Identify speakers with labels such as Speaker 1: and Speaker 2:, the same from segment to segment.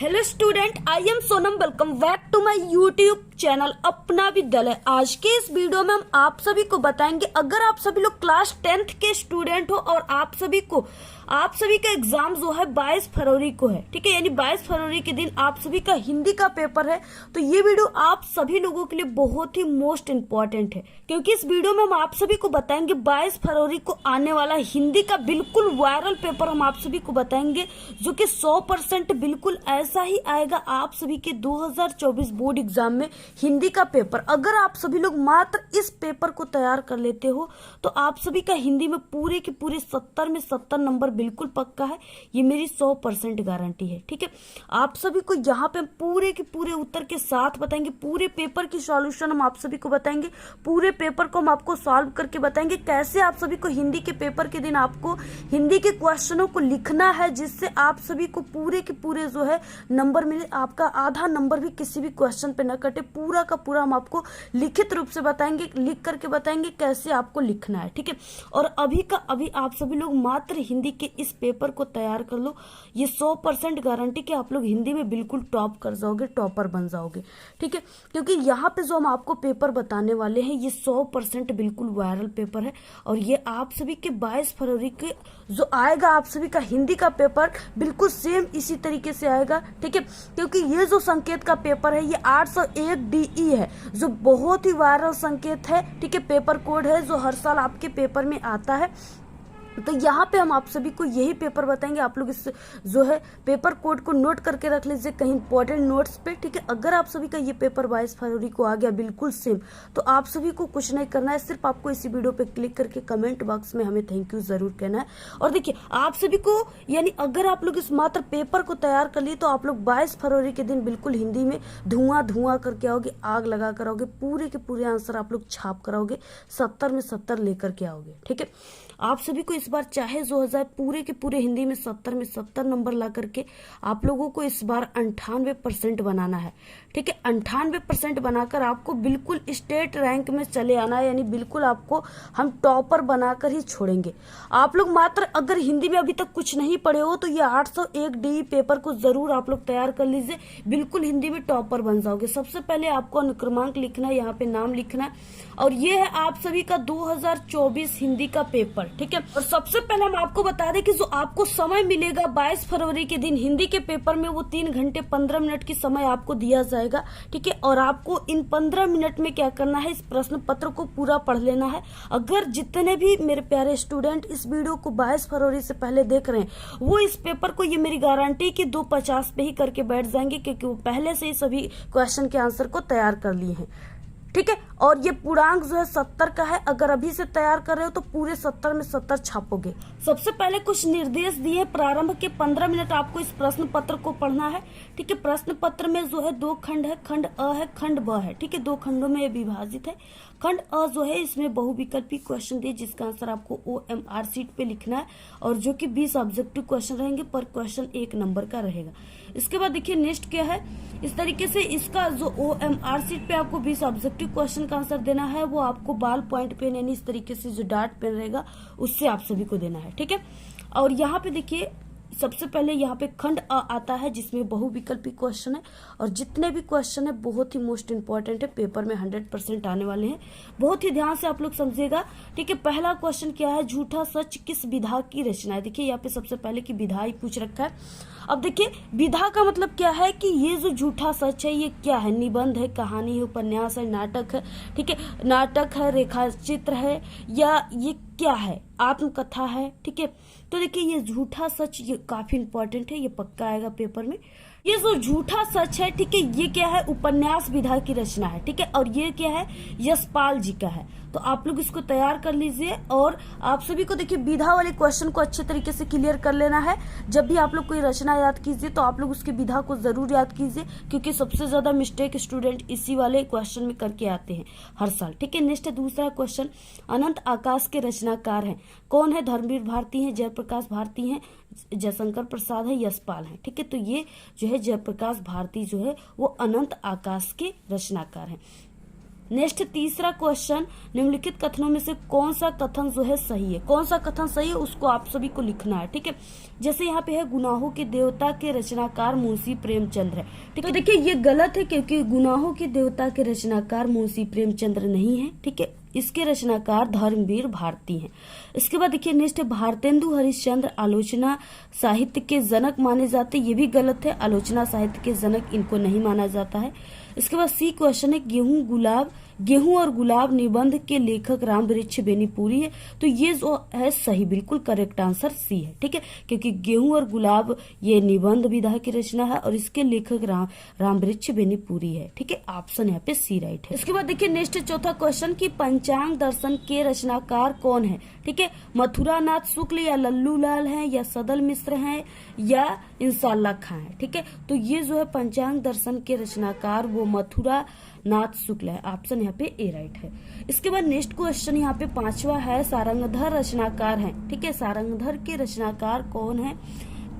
Speaker 1: Hello student, I am Sonam. Welcome back to my YouTube channel Apna Vidyalaya. आज के इस video में हम आप सभी को बताएंगे, अगर आप सभी लोग क्लास 10th के स्टूडेंट हो और आप सभी का एग्जाम जो है 22 फरवरी को है, ठीक है, यानी 22 फरवरी के दिन आप सभी का हिंदी का पेपर है। तो ये वीडियो आप सभी लोगों के लिए बहुत ही मोस्ट इम्पोर्टेंट है, क्योंकि इस वीडियो में हम आप सभी को बताएंगे 22 फरवरी को आने वाला हिंदी का बिल्कुल वायरल पेपर हम आप सभी को बताएंगे, जो कि 100% बिल्कुल ऐसा ही आएगा आप सभी के 2024 बोर्ड एग्जाम में हिंदी का पेपर। अगर आप सभी लोग मात्र इस पेपर को तैयार कर लेते हो तो आप सभी का हिंदी में पूरे के पूरे 70 में 70 नंबर बिल्कुल पक्का है। ये मेरी 100% गारंटी है, ठीक है। आप सभी को यहाँ पे पूरे के पूरे उत्तर के साथ बताएंगे, पूरे पेपर की सॉल्यूशन हम आप सभी को बताएंगे, पूरे पेपर को हम आपको सॉल्व करके बताएंगे कैसे आप सभी को हिंदी के पेपर के दिन आपको हिंदी के क्वेश्चनों को लिखना है, जिससे आप सभी को पूरे के पूरे जो है नंबर मिले, आपका आधा नंबर भी किसी भी क्वेश्चन पे न कटे। पूरा का पूरा हम आपको लिखित रूप से बताएंगे, लिख करके बताएंगे कैसे आपको लिखना है, ठीक है। और अभी का अभी आप सभी लोग मात्र हिंदी के इस पेपर को तैयार कर लो। ये 100% गारंटी कि आप लोग हिंदी में बिल्कुल टॉप कर जाओगे, टॉपर बन जाओगे, ठीक है। क्योंकि यहाँ पे जो हम आपको पेपर बताने वाले हैं ये 100% बिल्कुल वायरल पेपर है, और ये आप सभी के 22 फरवरी के जो आएगा आप सभी का हिंदी का पेपर बिल्कुल सेम इसी तरीके से आएगा, ठीक है। क्योंकि ये जो संकेत का पेपर है ये 801 DE है, जो बहुत ही वायरल संकेत है, ठीक है। पेपर कोड है जो हर साल आपके पेपर में आता है। तो यहाँ पे हम आप सभी को यही पेपर बताएंगे। आप लोग इस जो है पेपर कोड को नोट करके रख लीजिए कहीं इंपॉर्टेंट नोट्स पे, ठीक है। अगर आप सभी का ये पेपर 22 फरवरी को आ गया बिल्कुल सेम, तो आप सभी को कुछ नहीं करना है, सिर्फ आपको इसी वीडियो पे क्लिक करके कमेंट बॉक्स में हमें थैंक यू जरूर कहना है। और देखिए आप सभी को, यानी अगर आप लोग इस मात्र पेपर को तैयार कर लिए तो आप लोग 22 फरवरी के दिन बिल्कुल हिंदी में धुआं करके आओगे, आग लगा कर आओगे, पूरे के पूरे आंसर आप लोग छाप कर आओगे, 70 में 70 लेकर के आओगे, ठीक है। आप सभी को इस बार चाहे जो हो जाए पूरे के पूरे हिंदी में 70 में 70 नंबर ला करके आप लोगों को इस बार 98% बनाना है, ठीक है। 98% बनाकर आपको बिल्कुल स्टेट रैंक में चले आना है, यानी बिल्कुल आपको हम टॉपर बनाकर ही छोड़ेंगे। आप लोग मात्र अगर हिंदी में अभी तक कुछ नहीं पढ़े हो तो ये 801 DE पेपर को जरूर आप लोग तैयार कर लीजिए, बिल्कुल हिंदी में टॉपर बन जाओगे। सबसे पहले आपको अनुक्रमांक लिखना है, यहाँ पे नाम लिखना है, और ये है आप सभी का 2024 हिंदी का पेपर, ठीक है। और सबसे पहले हम आपको बता दें कि जो आपको समय मिलेगा 22 फरवरी के दिन हिंदी के पेपर में, वो 3 घंटे 15 मिनट की समय आपको दिया जाएगा, ठीक है। और आपको इन 15 मिनट में क्या करना है, इस प्रश्न पत्र को पूरा पढ़ लेना है। अगर जितने भी मेरे प्यारे स्टूडेंट इस वीडियो को 22 फरवरी से पहले देख रहे हैं, वो इस पेपर को, ये मेरी गारंटी कि 250 पे ही करके बैठ जाएंगे, क्योंकि वो पहले से ही सभी क्वेश्चन के आंसर को तैयार कर लिए हैं, ठीक है। और ये पूर्णांक जो है 70 का है, अगर अभी से तैयार कर रहे हो तो पूरे 70 में 70 छापोगे। सबसे पहले कुछ निर्देश दिए, प्रारंभ के 15 मिनट आपको इस प्रश्न पत्र को पढ़ना है, ठीक है। प्रश्न पत्र में जो है 2 खंड है, खंड अ है, खंड ब है, ठीक है। 2 खंडों में विभाजित है। खंड अ जो है इसमें बहुविकल्पी क्वेश्चन दिए, जिसका आंसर आपको OMR शीट पे लिखना है, और जो कि 20 ऑब्जेक्टिव क्वेश्चन रहेंगे, पर क्वेश्चन 1 नंबर का रहेगा। इसके बाद देखिए नेक्स्ट क्या है, इस तरीके से इसका जो OMR शीट पे आपको 20 ऑब्जेक्टिव क्वेश्चन का आंसर देना है, वो आपको बाल पॉइंट पेन, यानी इस तरीके से जो डार्ट पेन रहेगा उससे आप सभी को देना है, ठीक है। और यहाँ पे देखिए सबसे पहले यहाँ पे खंड अ आता है, जिसमें बहुविकल्पी क्वेश्चन है, और जितने भी क्वेश्चन है बहुत ही मोस्ट इंपॉर्टेंट है, पेपर में 100% आने वाले हैं। बहुत ही ध्यान से आप लोग समझिएगा, ठीक है। पहला क्वेश्चन क्या है, झूठा सच किस विधा की रचना है। देखिए यहाँ पे सबसे पहले की विधा ही पूछ रखा है। अब देखिए विधा का मतलब क्या है कि ये जो झूठा सच है ये क्या है, निबंध है, कहानी है, उपन्यास है, नाटक है, ठीक है। नाटक है, रेखा चित्र है, या ये क्या है, आत्मकथा है, ठीक है। तो देखिए ये झूठा सच ये काफी इंपॉर्टेंट है, ये पक्का आएगा पेपर में। ये जो झूठा सच है, ठीक है, ये क्या है, उपन्यास विधा की रचना है, ठीक है। और ये क्या है, यशपाल जी का है। तो आप लोग इसको तैयार कर लीजिए, और आप सभी को देखिए विधा वाले क्वेश्चन को अच्छे तरीके से क्लियर कर लेना है। जब भी आप लोग कोई रचना याद कीजिए तो आप लोग उसकी विधा को जरूर याद कीजिए, क्योंकि सबसे ज्यादा मिस्टेक स्टूडेंट इसी वाले क्वेश्चन में करके आते हैं हर साल, ठीक है। नेक्स्ट है दूसरा क्वेश्चन, अनंत आकाश के रचनाकार हैं, कौन है, धर्मवीर भारती है, जयप्रकाश भारती है, जयशंकर प्रसाद है, यशपाल है, ठीक है। तो ये जो है जयप्रकाश भारती जो है वो अनंत आकाश के रचनाकार हैं। नेक्स्ट तीसरा क्वेश्चन, निम्नलिखित कथनों में से कौन सा कथन जो है सही है, कौन सा कथन सही है उसको आप सभी को लिखना है। ठीक है, जैसे यहाँ पे है गुनाहों के देवता के रचनाकार मुंशी प्रेमचंद्र है। ठीक है, देखिए ये गलत है क्योंकि गुनाहों के देवता के रचनाकार मुंशी प्रेमचंद्र नहीं है। ठीक है, इसके रचनाकार धर्मवीर भारती हैं। इसके बाद देखिए नेक्स्ट, भारतेंदु हरिश्चंद्र आलोचना साहित्य के जनक माने जाते, ये भी गलत है, आलोचना साहित्य के जनक इनको नहीं माना जाता है। इसके बाद सी क्वेश्चन है, गेहूं और गुलाब निबंध के लेखक रामवृक्ष बेनीपुरी है। तो ये जो है सही, बिल्कुल करेक्ट आंसर सी है। ठीक है, क्योंकि गेहूं और गुलाब ये निबंध विधा की रचना है और इसके लेखक रामवृक्ष बेनीपुरी है। ठीक है, ऑप्शन यहाँ पे सी राइट है। इसके बाद देखिए नेक्स्ट चौथा क्वेश्चन की पंचांग दर्शन के रचनाकार कौन है। ठीक है, मथुरा नाथ शुक्ल या लल्लू लाल है या सदल मिश्र है या इंशाल्लाह खां है। ठीक है, तो ये जो है पंचांग दर्शन के रचनाकार वो मथुरा नाथ शुक्ल है। ऑप्शन यहाँ पे ए राइट है। इसके बाद नेक्स्ट क्वेश्चन यहाँ पे पांचवा है, सारंगधर रचनाकार है। ठीक है, सारंगधर के रचनाकार कौन है।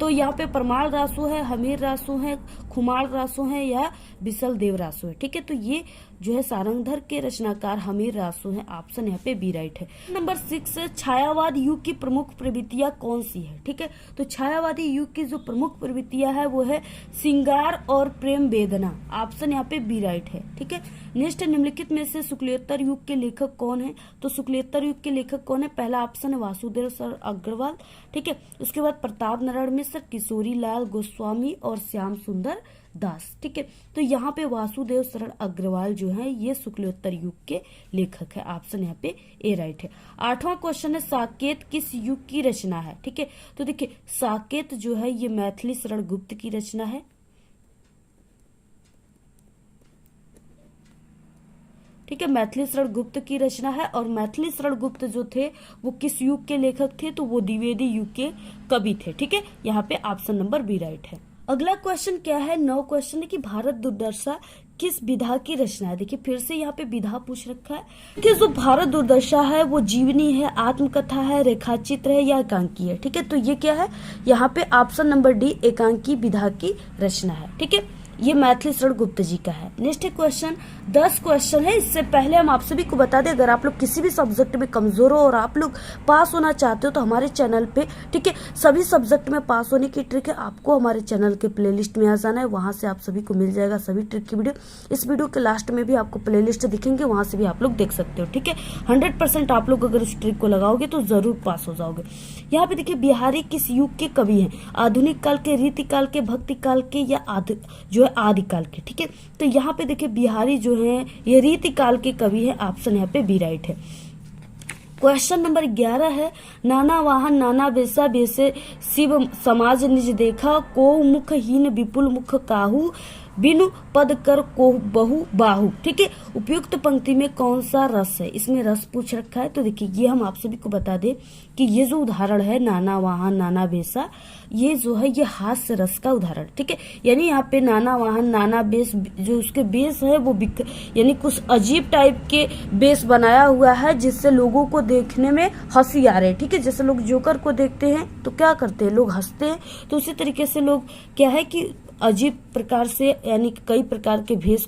Speaker 1: तो यहाँ पे परमाल रासो है, हमीर रासो है, खुमार रासो है या बिसल देव रासो है। ठीक है, तो ये जो है सारंगधर के रचनाकार हमीर रासो है। ऑप्शन यहाँ पे बी राइट है। नंबर 6, छायावाद युग की प्रमुख प्रवृत्तियां कौन सी है। ठीक है, तो छायावादी युग की जो प्रमुख प्रवृत्तियां है वो है श्रृंगार और प्रेम वेदना। ऑप्शन यहाँ पे बी राइट है। ठीक है, नेक्स्ट, निम्नलिखित में से शुक्लेत्तर युग के लेखक कौन है। तो शुक्लेत्तर युग के लेखक कौन है, पहला ऑप्शन है वासुदेव सर अग्रवाल। ठीक है, उसके बाद प्रताप नारायण मिश्र, किशोरी लाल गोस्वामी और श्याम सुंदर दास। ठीक है, तो यहाँ पे वासुदेव शरण अग्रवाल जो है ये शुक्लोत्तर युग के लेखक है। ऑप्शन यहाँ पे ए राइट है। आठवां क्वेश्चन है, साकेत किस युग की रचना है। ठीक है, तो देखिए साकेत जो है ये मैथिली शरण गुप्त की रचना है। ठीक है, मैथिली शरण गुप्त की रचना है और मैथिली शरण गुप्त जो थे वो किस युग के लेखक थे, तो वो द्विवेदी युग के कवि थे। ठीक है, यहाँ पे ऑप्शन नंबर बी राइट है। अगला क्वेश्चन क्या है, 9 क्वेश्चन है कि भारत दुर्दशा किस विधा की रचना है। देखिए फिर से यहाँ पे विधा पूछ रखा है कि जो भारत दुर्दशा है वो जीवनी है, आत्मकथा है, रेखाचित्र है या एकांकी है। ठीक है, तो ये क्या है, यहाँ पे ऑप्शन नंबर डी एकांकी विधा की रचना है। ठीक है, ये मैथिली शरण गुप्त जी का है। नेक्स्ट क्वेश्चन 10 क्वेश्चन है। इससे पहले हम आप सभी को बता दें, अगर आप लोग किसी भी सब्जेक्ट में कमजोर हो और आप लोग पास होना चाहते हो तो हमारे चैनल पे ठीक है सभी सब्जेक्ट में पास होने की ट्रिक है। आपको हमारे चैनल के प्लेलिस्ट में आ जाना है, वहां से आप सभी को मिल जाएगा सभी ट्रिक की वीडियो। इस वीडियो के लास्ट में भी आपको प्लेलिस्ट दिखेंगे, वहां से भी आप लोग देख सकते हो। ठीक है, 100% आप लोग अगर उस ट्रिक को लगाओगे तो जरूर पास हो जाओगे। यहाँ पे देखिए बिहारी किस युग के कवि हैं, आधुनिक काल के, रीति काल के, भक्ति काल के या जो है आदिकाल के। ठीक है, तो यहाँ पे देखिए बिहारी जो है ये रीति काल के कवि है। ऑप्शन यहाँ पे बी राइट है। क्वेश्चन नंबर 11 है, नाना वाहन नाना बेसा बेसे शिव समाज निज देखा, को मुख हीन विपुल मुख काहू, बिनु पद कर को बहु बाहु। ठीक है, उपयुक्त पंक्ति में कौन सा रस है, इसमें रस पूछ रखा है। तो देखिए ये हम आप सभी को बता दें कि ये जो उदाहरण है नाना वाहन नाना बेसा, ये जो है ये हास्य रस का उदाहरण। ठीक है, यानी यहाँ पे नाना वाहन नाना बेस, जो उसके बेस है वो यानी कुछ अजीब टाइप के बेस बनाया हुआ है जिससे लोगों को देखने में हंसी आ रही है। ठीक है, जैसे लोग जोकर को देखते हैं तो क्या करते हैं, लोग हंसते हैं, तो उसी तरीके से लोग क्या है कि अजीब प्रकार से यानी कई प्रकार के वेश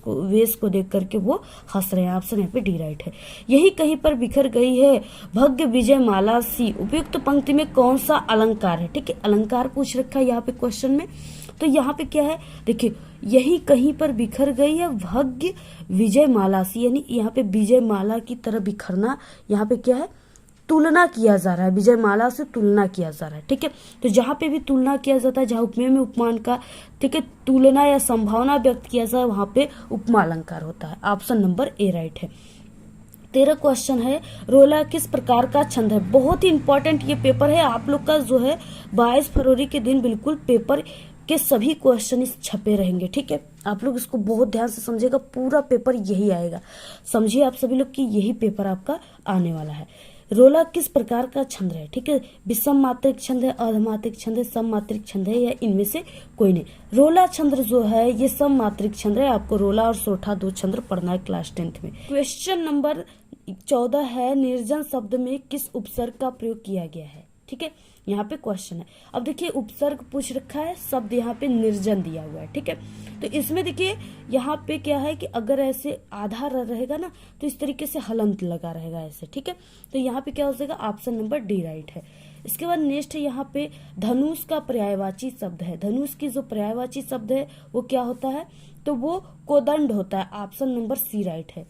Speaker 1: को देख करके वो हंस रहे हैं। ऑप्शन यहाँ पे डी राइट है। यही कहीं पर बिखर गई है भग्य विजय माला सी, उपयुक्त पंक्ति में कौन सा अलंकार है। ठीक है, अलंकार पूछ रखा है यहाँ पे क्वेश्चन में। तो यहाँ पे क्या है, देखिए यही कहीं पर बिखर गई है भग्य विजय माला सी, यानी यहाँ पे विजय माला की तरह बिखरना, यहाँ पे क्या है तुलना किया जा रहा है, विजय माला से तुलना किया जा रहा है। ठीक है, तो जहां पे भी तुलना किया जाता है, जहां उपमेय में उपमान का ठीक है तुलना या संभावना व्यक्त किया जाए वहां पे उपमा अलंकार होता है। ऑप्शन नंबर ए राइट है। 13 क्वेश्चन है, रोला किस प्रकार का छंद है। बहुत ही इंपॉर्टेंट ये पेपर है आप लोग का जो है 22 फरवरी के दिन बिल्कुल पेपर के सभी क्वेश्चन छपे रहेंगे। ठीक है, आप लोग इसको बहुत ध्यान से समझिएगा, पूरा पेपर यही आएगा। समझिए आप सभी लोग कि यही पेपर आपका आने वाला है। रोला किस प्रकार का छंद है। ठीक है, विषम मात्रिक छंद है, अर्धमात्रिक छंद है, सम मात्रिक छंद है या इनमें से कोई नहीं। रोला छंद जो है ये सम मात्रिक छंद है। आपको रोला और सोठा 2 छंद पढ़ना है क्लास 10th में। क्वेश्चन नंबर 14 है, निर्जन शब्द में किस उपसर्ग का प्रयोग किया गया है। ठीक है, यहाँ पे क्वेश्चन है। अब देखिए उपसर्ग पूछ रखा है, शब्द यहाँ पे निर्जन दिया हुआ है, ठीक है। तो इसमें देखिए यहाँ पे क्या है कि अगर ऐसे आधा रहेगा ना तो इस तरीके से हलंत लगा रहेगा ऐसे, ठीक है। तो यहाँ पे क्या हो जाएगा, ऑप्शन नंबर डी राइट है। इसके बाद नेक्स्ट है यहाँ पे धनुष का पर्यायवाची शब्द है। धनुष की जो पर्यायवाची शब्द है वो क्या होता है, तो वो कोदंड होता है। ऑप्शन नंबर सी राइट है।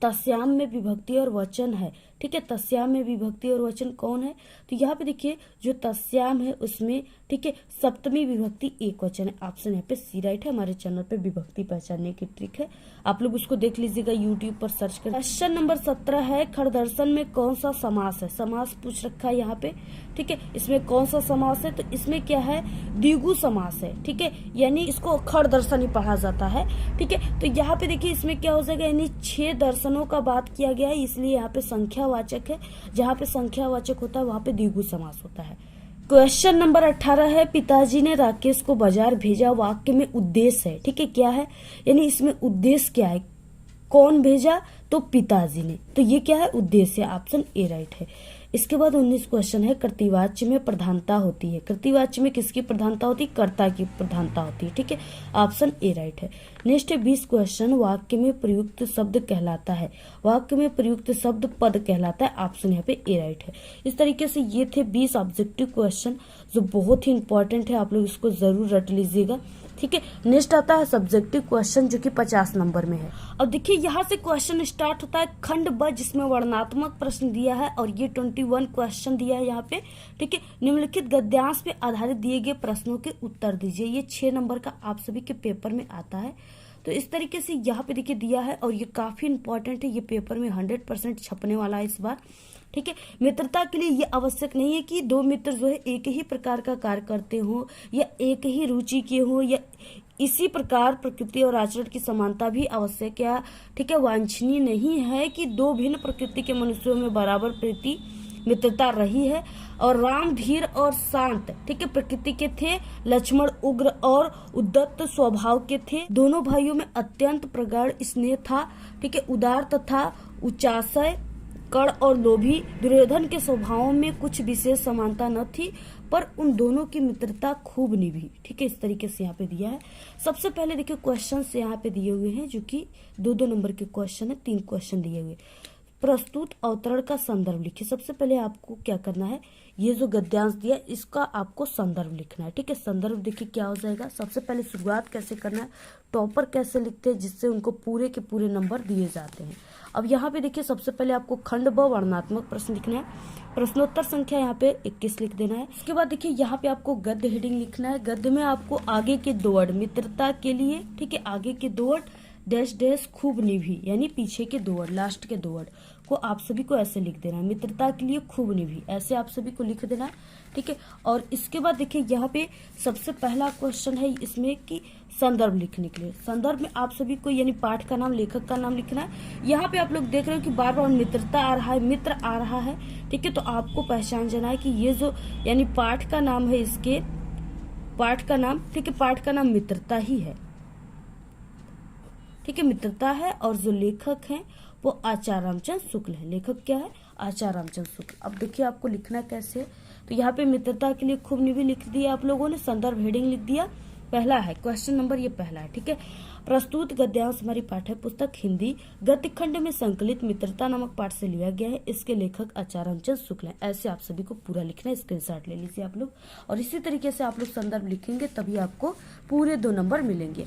Speaker 1: तस्याम में विभक्ति और वचन है, ठीक है। तस्याम में विभक्ति और वचन कौन है, तो यहाँ पे देखिए जो तस्याम है उसमें, ठीक है, सप्तमी विभक्ति एक वचन है। ऑप्शन यहाँ पे सी राइट है। हमारे चैनल पे विभक्ति पहचानने की ट्रिक है, आप लोग उसको देख लीजिएगा, यूट्यूब पर सर्च कर। क्वेश्चन नंबर 17 है, खरदर्शन में कौन सा समास है। समास पूछ रखा है यहाँ पे, ठीक है। इसमें कौन सा समास है, तो इसमें क्या है, द्विगु समास है, ठीक है। यानी इसको खरदर्शन ही पढ़ा जाता है, ठीक है। तो यहाँ पे देखिए इसमें क्या हो जाएगा, यानी 6 दर्शनों का बात किया गया है, इसलिए यहाँ पे संख्यावाचक है। जहाँ पे संख्यावाचक होता है वहां पे द्विगु समास होता है। क्वेश्चन नंबर 18 है, पिताजी ने राकेश को बाजार भेजा, वाक्य में उद्देश्य है, ठीक है, क्या है, यानी इसमें उद्देश्य क्या है, कौन भेजा, तो पिताजी ने, तो ये क्या है, उद्देश्य। ऑप्शन ए राइट है। इसके बाद 19 क्वेश्चन है, कर्तृवाच्य में प्रधानता होती है। कर्तृवाच्य में किसकी प्रधानता होती है, कर्ता की प्रधानता होती है, ठीक है। ऑप्शन ए राइट है। नेक्स्ट है 20 क्वेश्चन, वाक्य में प्रयुक्त शब्द कहलाता है। वाक्य में प्रयुक्त शब्द पद कहलाता है। ऑप्शन यहाँ पे ए राइट है। इस तरीके से ये थे 20 ऑब्जेक्टिव क्वेश्चन जो बहुत ही इंपॉर्टेंट है, आप लोग इसको जरूर रट लीजिएगा, ठीक है। नेक्स्ट आता है सब्जेक्टिव क्वेश्चन जो कि 50 नंबर में है। अब देखिए यहाँ से क्वेश्चन स्टार्ट होता है खंड ब, जिसमें वर्णनात्मक प्रश्न दिया है और ये 21 क्वेश्चन दिया है यहाँ पे, ठीक है। निम्नलिखित गद्यांश पे आधारित दिए गए प्रश्नों के उत्तर दीजिए। ये 6 नंबर का आप सभी के पेपर में आता है। तो इस तरीके से यहाँ पे देखिए दिया है और ये काफी इंपॉर्टेंट है, ये पेपर में 100% छपने वाला है इस बार, ठीक है। मित्रता के लिए ये आवश्यक नहीं है कि 2 मित्र जो है एक ही प्रकार का कार्य करते हो या एक ही रुचि के हो, या इसी प्रकार प्रकृति और आचरण की समानता भी आवश्यक है, ठीक है। वांछनीय नहीं है कि 2 भिन्न प्रकृति के मनुष्यों में बराबर प्रीति मित्रता रही है। और राम धीर और शांत, ठीक है, प्रकृति के थे। लक्ष्मण उग्र और उद्दत स्वभाव के थे। दोनों भाइयों में अत्यंत प्रगाढ़ स्नेह था, ठीक है। उदार तथा उचाशय, कड़ और लोभी। दुर्योधन के स्वभाव में कुछ विशेष समानता न थी, पर उन दोनों की मित्रता खूब निभी, ठीक है। इस तरीके से यहाँ पे दिया है। सबसे पहले देखिए क्वेश्चन यहाँ पे दिए हुए हैं जो कि 2-2 नंबर के क्वेश्चन है, 3 क्वेश्चन दिए हुए। प्रस्तुत अवतरण का संदर्भ लिखिए। सबसे पहले आपको क्या करना है, ये जो गद्यांश दिया इसका आपको संदर्भ लिखना है, ठीक है। संदर्भ देखिए क्या हो जाएगा, सबसे पहले शुरुआत कैसे करना है, टॉपर कैसे लिखते हैं जिससे उनको पूरे के पूरे नंबर दिए जाते हैं। अब यहाँ पे देखिए सबसे पहले आपको खंड ब वर्णनात्मक प्रश्न लिखना है। प्रश्नोत्तर संख्या यहाँ पे 21 लिख देना है। उसके बाद देखिए यहाँ पे आपको गद्य हेडिंग लिखना है। गद्य में आपको आगे के 2 वर्ड मित्रता के लिए, ठीक है, आगे के 2 वर्ड डैश डैश खूब निभी, यानी पीछे के 2 वर्ड, लास्ट के 2 वर्ड को आप सभी को ऐसे लिख देना है। मित्रता के लिए खूब निभी, ऐसे आप सभी को लिख देना है, ठीक है। और इसके बाद देखिए यहाँ पे सबसे पहला क्वेश्चन है इसमें कि संदर्भ लिखने के लिए। संदर्भ में आप सभी को यानी पाठ का नाम, लेखक का नाम लिखना है। यहाँ पे आप लोग देख रहे हो कि बार बार मित्रता आ रहा है, मित्र आ रहा है, ठीक है। तो आपको पहचान जाना है कि ये जो यानी पाठ का नाम है, इसके पाठ का नाम, ठीक है, पाठ का नाम मित्रता ही है, ठीक है, मित्रता है। और जो लेखक हैं वो आचार्य रामचंद्र शुक्ल है। लेखक क्या है, आचार्य रामचंद्र शुक्ल। अब देखिए आपको लिखना कैसे, तो यहाँ पे मित्रता के लिए खूब निभी लिख दिया आप लोगों ने, संदर्भ हेडिंग लिख दिया। पहला है क्वेश्चन नंबर, ये पहला है, ठीक है। प्रस्तुत गद्यांश हमारी पाठ्य पुस्तक हिंदी गद्य खंड में संकलित मित्रता नामक पाठ से लिया गया है। इसके लेखक आचार्य रामचंद्र शुक्ल हैं। ऐसे आप सभी को पूरा लिखना है, स्क्रीनशॉट ले लीजिए आप लोग। और इसी तरीके से आप लोग संदर्भ लिखेंगे तभी आपको पूरे 2 नंबर मिलेंगे।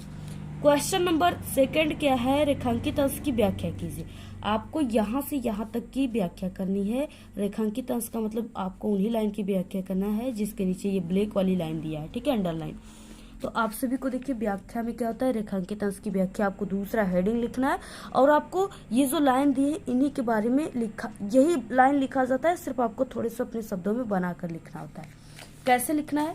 Speaker 1: क्वेश्चन नंबर 2 क्या है, रेखांकित अंश की व्याख्या कीजिए। आपको यहाँ से यहाँ तक की व्याख्या करनी है। रेखांकित अंश का मतलब आपको उन्हीं लाइन की व्याख्या करना है जिसके नीचे ये ब्लैक वाली लाइन दिया है, ठीक है, अंडरलाइन। तो आप सभी को देखिए व्याख्या में क्या होता है, रेखांकित अंश की व्याख्या आपको दूसरा हेडिंग लिखना है। और आपको ये जो लाइन दी है इन्हीं के बारे में लिखा, यही लाइन लिखा जाता है, सिर्फ आपको थोड़े से अपने शब्दों में बनाकर लिखना होता है। कैसे लिखना है,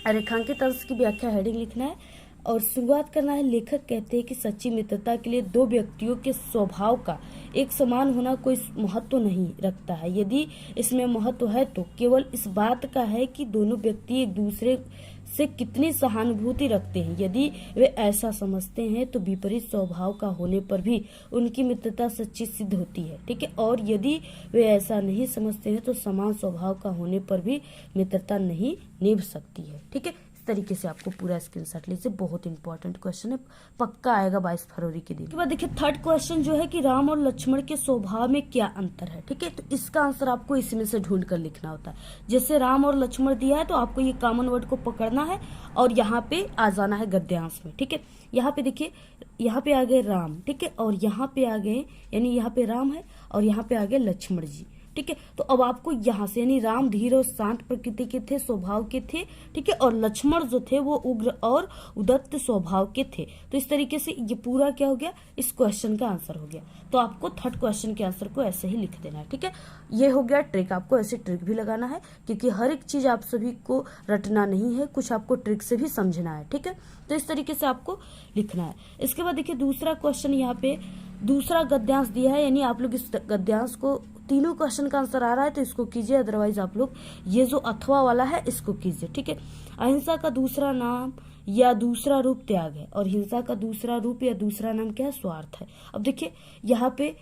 Speaker 1: रेखांकित अंश की व्याख्या हेडिंग लिखना है। और शुरुआत करना है। लेखक कहते हैं कि सच्ची मित्रता के लिए दो व्यक्तियों के स्वभाव का एक समान होना कोई महत्व नहीं रखता है। यदि इसमें महत्व है तो केवल इस बात का है कि दोनों व्यक्ति एक दूसरे से कितनी सहानुभूति रखते हैं। यदि वे ऐसा समझते हैं तो विपरीत स्वभाव का होने पर भी उनकी मित्रता सच्ची सिद्ध होती है। ठीक है, और यदि वे ऐसा नहीं समझते हैं तो समान स्वभाव का होने पर भी मित्रता नहीं निभ सकती है। ठीक है, इस तरीके से आपको पूरा स्क्रीनशॉट लीजिए, बहुत इंपॉर्टेंट क्वेश्चन है, पक्का आएगा 22 फरवरी के दिन। उसके बाद देखिए थर्ड क्वेश्चन जो है कि राम और लक्ष्मण के स्वभाव में क्या अंतर है। ठीक है, तो इसका आंसर आपको इसमें से ढूंढ कर लिखना होता है। जैसे राम और लक्ष्मण दिया है तो आपको ये कॉमन वर्ड को पकड़ना है और यहाँ पे आ जाना है गद्यांश में। ठीक है, यहाँ पे देखिए, यहाँ पे आ गए राम, ठीक है, और यहाँ पे आ गए, यानी यहाँ पे राम है और यहाँ पे आ गए लक्ष्मण जी। ठीक है, तो अब आपको यहाँ से, यानी राम धीर और शांत प्रकृति के थे, स्वभाव के थे। ठीक है, और लक्ष्मण जो थे वो उग्र और उद्दत स्वभाव के थे। तो इस तरीके से ये पूरा क्या हो गया, इस क्वेश्चन का आंसर हो गया। तो आपको थर्ड क्वेश्चन के आंसर को ऐसे ही लिख देना है। ठीक है, ये हो गया ट्रिक, आपको ऐसे ट्रिक भी लगाना है क्योंकि हर एक चीज आप सभी को रटना नहीं है, कुछ आपको ट्रिक से भी समझना है। ठीक है, तो इस तरीके से आपको लिखना है। इसके बाद देखिए दूसरा क्वेश्चन, यहाँ पे दूसरा गद्यांश दिया है, यानी आप लोग इस गद्यांश को, तीनों क्वेश्चन का आंसर आ रहा है तो इसको कीजिए, अदरवाइज आप लोग ये जो अथवा वाला है इसको कीजिए। ठीक है, अहिंसा का दूसरा नाम या दूसरा रूप त्याग है और हिंसा का दूसरा रूप या दूसरा नाम क्या है, स्वार्थ है। अब देखिए यहाँ पे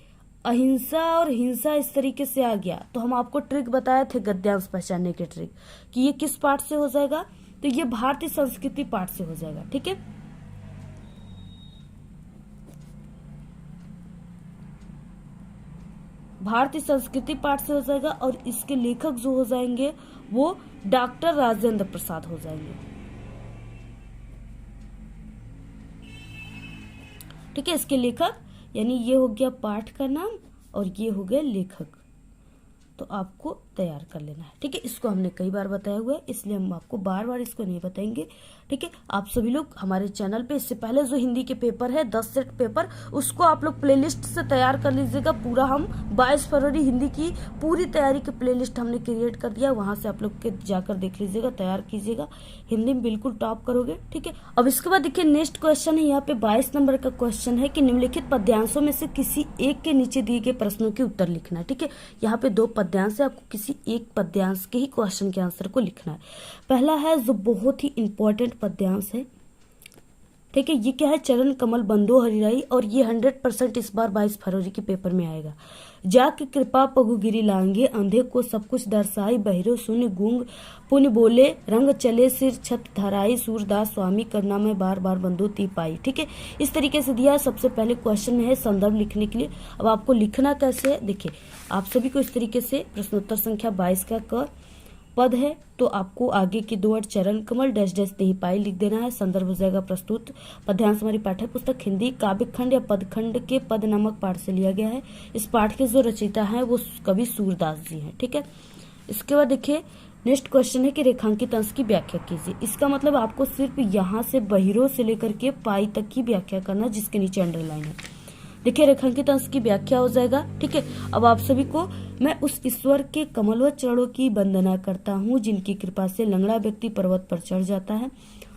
Speaker 1: अहिंसा और हिंसा इस तरीके से आ गया तो हम आपको ट्रिक बताए थे गद्यांश पहचानने के ट्रिक कि ये किस पार्ट से हो जाएगा, तो ये भारतीय संस्कृति पार्ट से हो जाएगा। ठीक है, भारतीय संस्कृति पाठ से हो जाएगा और इसके लेखक जो हो जाएंगे वो डॉक्टर राजेंद्र प्रसाद हो जाएंगे। ठीक है, इसके लेखक, यानी ये हो गया पाठ का नाम और ये हो गया लेखक, तो आपको तैयार कर लेना है। ठीक है, इसको हमने कई बार बताया हुआ है इसलिए हम आपको बार बार इसको नहीं बताएंगे। ठीक है, आप सभी लोग हमारे चैनल पे इससे पहले जो हिंदी के पेपर है 10 सेट पेपर, उसको आप लोग प्लेलिस्ट से तैयार कर लीजिएगा। पूरा हम 22 फरवरी हिंदी की पूरी तैयारी की प्लेलिस्ट हमने क्रिएट कर दिया, वहां से आप लोग के जाकर देख लीजिएगा, तैयार कीजिएगा, हिंदी में बिल्कुल टॉप करोगे। ठीक है, अब इसके बाद देखिए नेक्स्ट क्वेश्चन है, यहाँ पे 22 नंबर का क्वेश्चन है कि निम्नलिखित पद्यांशों में से किसी एक के नीचे दिए गए प्रश्नों के उत्तर लिखना है। ठीक है, यहाँ पे 2 पद्यांश है, आपको किसी एक पद्यांश के ही क्वेश्चन के आंसर को लिखना है। पहला है जो बहुत ही इंपॉर्टेंट पद्यांश है। ठीक है, ये क्या है, चरण कमल बंदो हरिराई, और ये 100% इस बार 22 फरवरी के पेपर में आएगा। जाके कृपा पगु गिरी लांगे, अंधे को सब कुछ दर्शाई, बहिरो सुन गूंग पुण्य बोले, रंग चले सिर छत धराई, सूरदास स्वामी करना में बार बार बंदो ती पाई। ठीक है, इस तरीके से दिया है। सबसे पहले क्वेश्चन में है संदर्भ लिखने के लिए। अब आपको लिखना कैसे है, देखिए आप सभी को इस तरीके से प्रश्नोत्तर संख्या 22 का क पद है तो आपको आगे के 2 वर्ड चरण कमल डैश डैश नहीं पाई लिख देना है। संदर्भ हो जाएगा प्रस्तुत पद्यांश हमारी पाठ्य पुस्तक हिंदी काव्य खंड या पदखंड के पद नामक पाठ से लिया गया है। इस पाठ के जो रचयिता हैं वो कवि सूरदास जी हैं। ठीक है, इसके बाद देखिए नेक्स्ट क्वेश्चन है कि रेखांकित अंश की व्याख्या कीजिए। इसका मतलब आपको सिर्फ यहाँ से बहिरों से लेकर के पाई तक की व्याख्या करना, जिसके नीचे अंडरलाइन है। देखिए रेखांकित अंश की व्याख्या हो जाएगा। ठीक है, अब आप सभी को मैं उस ईश्वर के कमलवत चरणों की वंदना करता हूँ जिनकी कृपा से लंगड़ा व्यक्ति पर्वत पर चढ़ जाता है,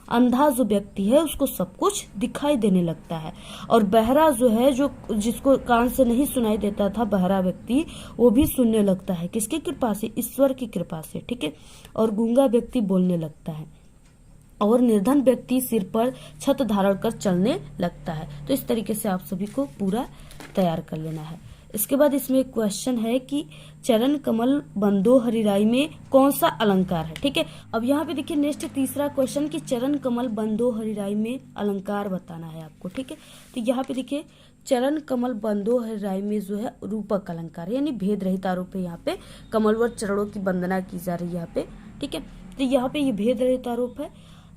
Speaker 1: अंधा जो व्यक्ति है उसको सब कुछ दिखाई देने लगता है, और बहरा जो है, जो जिसको कान से नहीं सुनाई देता था बहरा व्यक्ति, वो भी सुनने लगता है। किसकी कृपा से, ईश्वर की कृपा से। ठीक है, और गूंगा व्यक्ति बोलने लगता है, और निर्धन व्यक्ति सिर पर छत धारण कर चलने लगता है। तो इस तरीके से आप सभी को पूरा तैयार कर लेना है। इसके बाद इसमें एक क्वेश्चन है कि चरण कमल बंदो हरिराई में कौन सा अलंकार है। ठीक है, अब यहाँ पे देखिए नेक्स्ट तीसरा क्वेश्चन कि चरण कमल बंदो हरिराई में अलंकार बताना है आपको। ठीक है, तो यहाँ पे देखिए चरण कमल बंदो हरिराई में जो है रूपक अलंकार यानी भेद रहित आरोप है। यहाँ पे कमलवत चरणों की वंदना की जा रही है यहाँ पे। ठीक है, तो यहाँ पे ये भेद रहित आरोप है।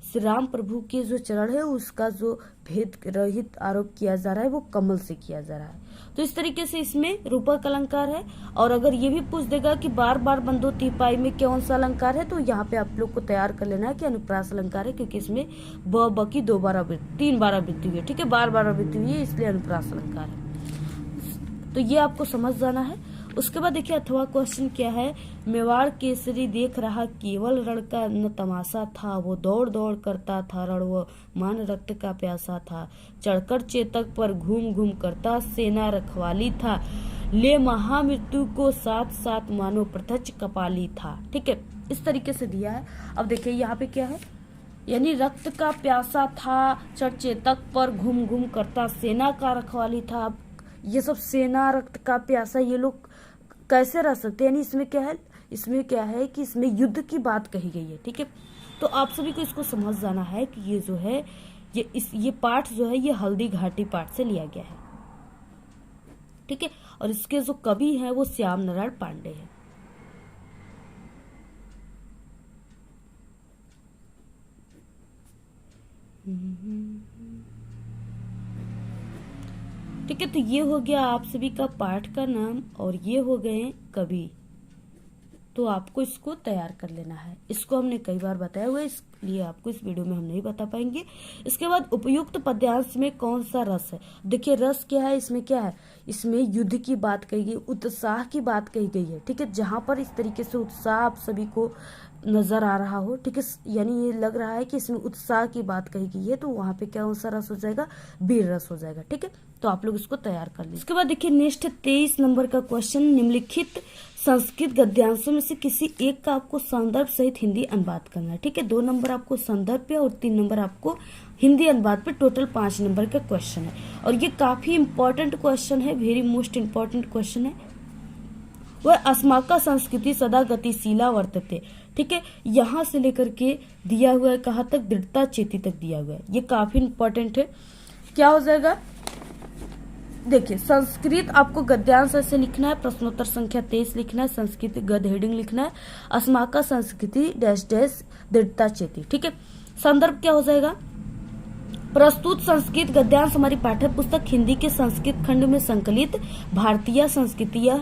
Speaker 1: श्री राम प्रभु के जो चरण है उसका जो भेद रहित आरोप किया जा रहा है वो कमल से किया जा रहा है। तो इस तरीके से इसमें रूपक अलंकार है। और अगर ये भी पूछ देगा कि बार बार बंदो तीपाई में कौन सा अलंकार है, तो यहाँ पे आप लोग को तैयार कर लेना है कि अनुप्रास अलंकार है, क्योंकि इसमें ब की 2 बार आवृत्ति 3 बार आवृत्ति हुई है। ठीक है, बार बार आवृत्ति हुई है इसलिए अनुप्रास अलंकार है। तो ये आपको समझ जाना है। उसके बाद देखिए अथवा क्वेश्चन क्या है, मेवाड़ केसरी देख रहा केवल रण का न तमाशा था, वो दौड़ दौड़ करता था रण वो मान रक्त का प्यासा था, चढ़कर चेतक पर घूम घूम करता सेना रखवाली था, ले महामृत्यु को साथ साथ मानो प्रत्यक्ष कपाली था। ठीक है, इस तरीके से दिया है। अब देखिए यहाँ पे क्या है, यानी रक्त का प्यासा था, चढ़ चेतक पर घूम घूम करता सेना का रखवाली था। अब ये सब सेना, रक्त का प्यासा, ये लोग कैसे रह सकते हैं, यानी इसमें क्या है कि इसमें युद्ध की बात कही गई है। ठीक है, तो आप सभी को इसको समझ जाना है कि ये जो है ये पाठ जो है ये हल्दी घाटी पाठ से लिया गया है। ठीक है, और इसके जो कवि हैं वो श्याम नारायण पांडे हैं। ठीक है, तो ये हो गया आप सभी का पाठ का नाम और ये हो गए कवि। तो आपको इसको तैयार कर लेना है। इसको हमने कई बार बताया हुआ है, इसलिए आपको इस वीडियो में हम नहीं बता पाएंगे। इसके बाद उपयुक्त पद्यांश में कौन सा रस है। देखिए रस क्या है, इसमें क्या है, इसमें युद्ध की बात कही गई, उत्साह की बात कही गई है। ठीक है, जहां पर इस तरीके से उत्साह आप सभी को नजर आ रहा हो, ठीक है, यानी ये लग रहा है कि इसमें उत्साह की बात कही गई है, तो वहां पे क्या सा रस हो जाएगा, वीर रस हो जाएगा। ठीक है, तो आप लोग इसको तैयार कर लीजिए। इसके बाद देखिए नेक्स्ट 23 नंबर का क्वेश्चन, निम्नलिखित संस्कृत गद्यांशों में से किसी एक का आपको संदर्भ सहित हिंदी अनुवाद करना है। ठीक है, 2 नंबर आपको संदर्भ पे और 3 नंबर आपको हिंदी अनुवाद पे, टोटल 5 नंबर का क्वेश्चन है। और ये काफी इंपॉर्टेंट क्वेश्चन है, वेरी मोस्ट इंपॉर्टेंट क्वेश्चन है। वह अस्माका संस्कृति सदा गतिशीला वर्तते। ठीक है, यहाँ से लेकर के दिया हुआ है कहाँ तक, दृढ़ता चेती तक दिया हुआ है। ये काफी इंपॉर्टेंट है। क्या हो जाएगा, देखिए संस्कृत आपको गद्यांश ऐसे लिखना है, प्रश्नोत्तर संख्या 23 लिखना है, संस्कृत गद हेडिंग लिखना है, अस्माका संस्कृति डैश डैश दृढ़ता चेती। ठीक है, संदर्भ क्या हो जाएगा, प्रस्तुत संस्कृत गद्यांश हमारी पाठ्य पुस्तक हिंदी के संस्कृत खंड में संकलित भारतीय संस्कृतियां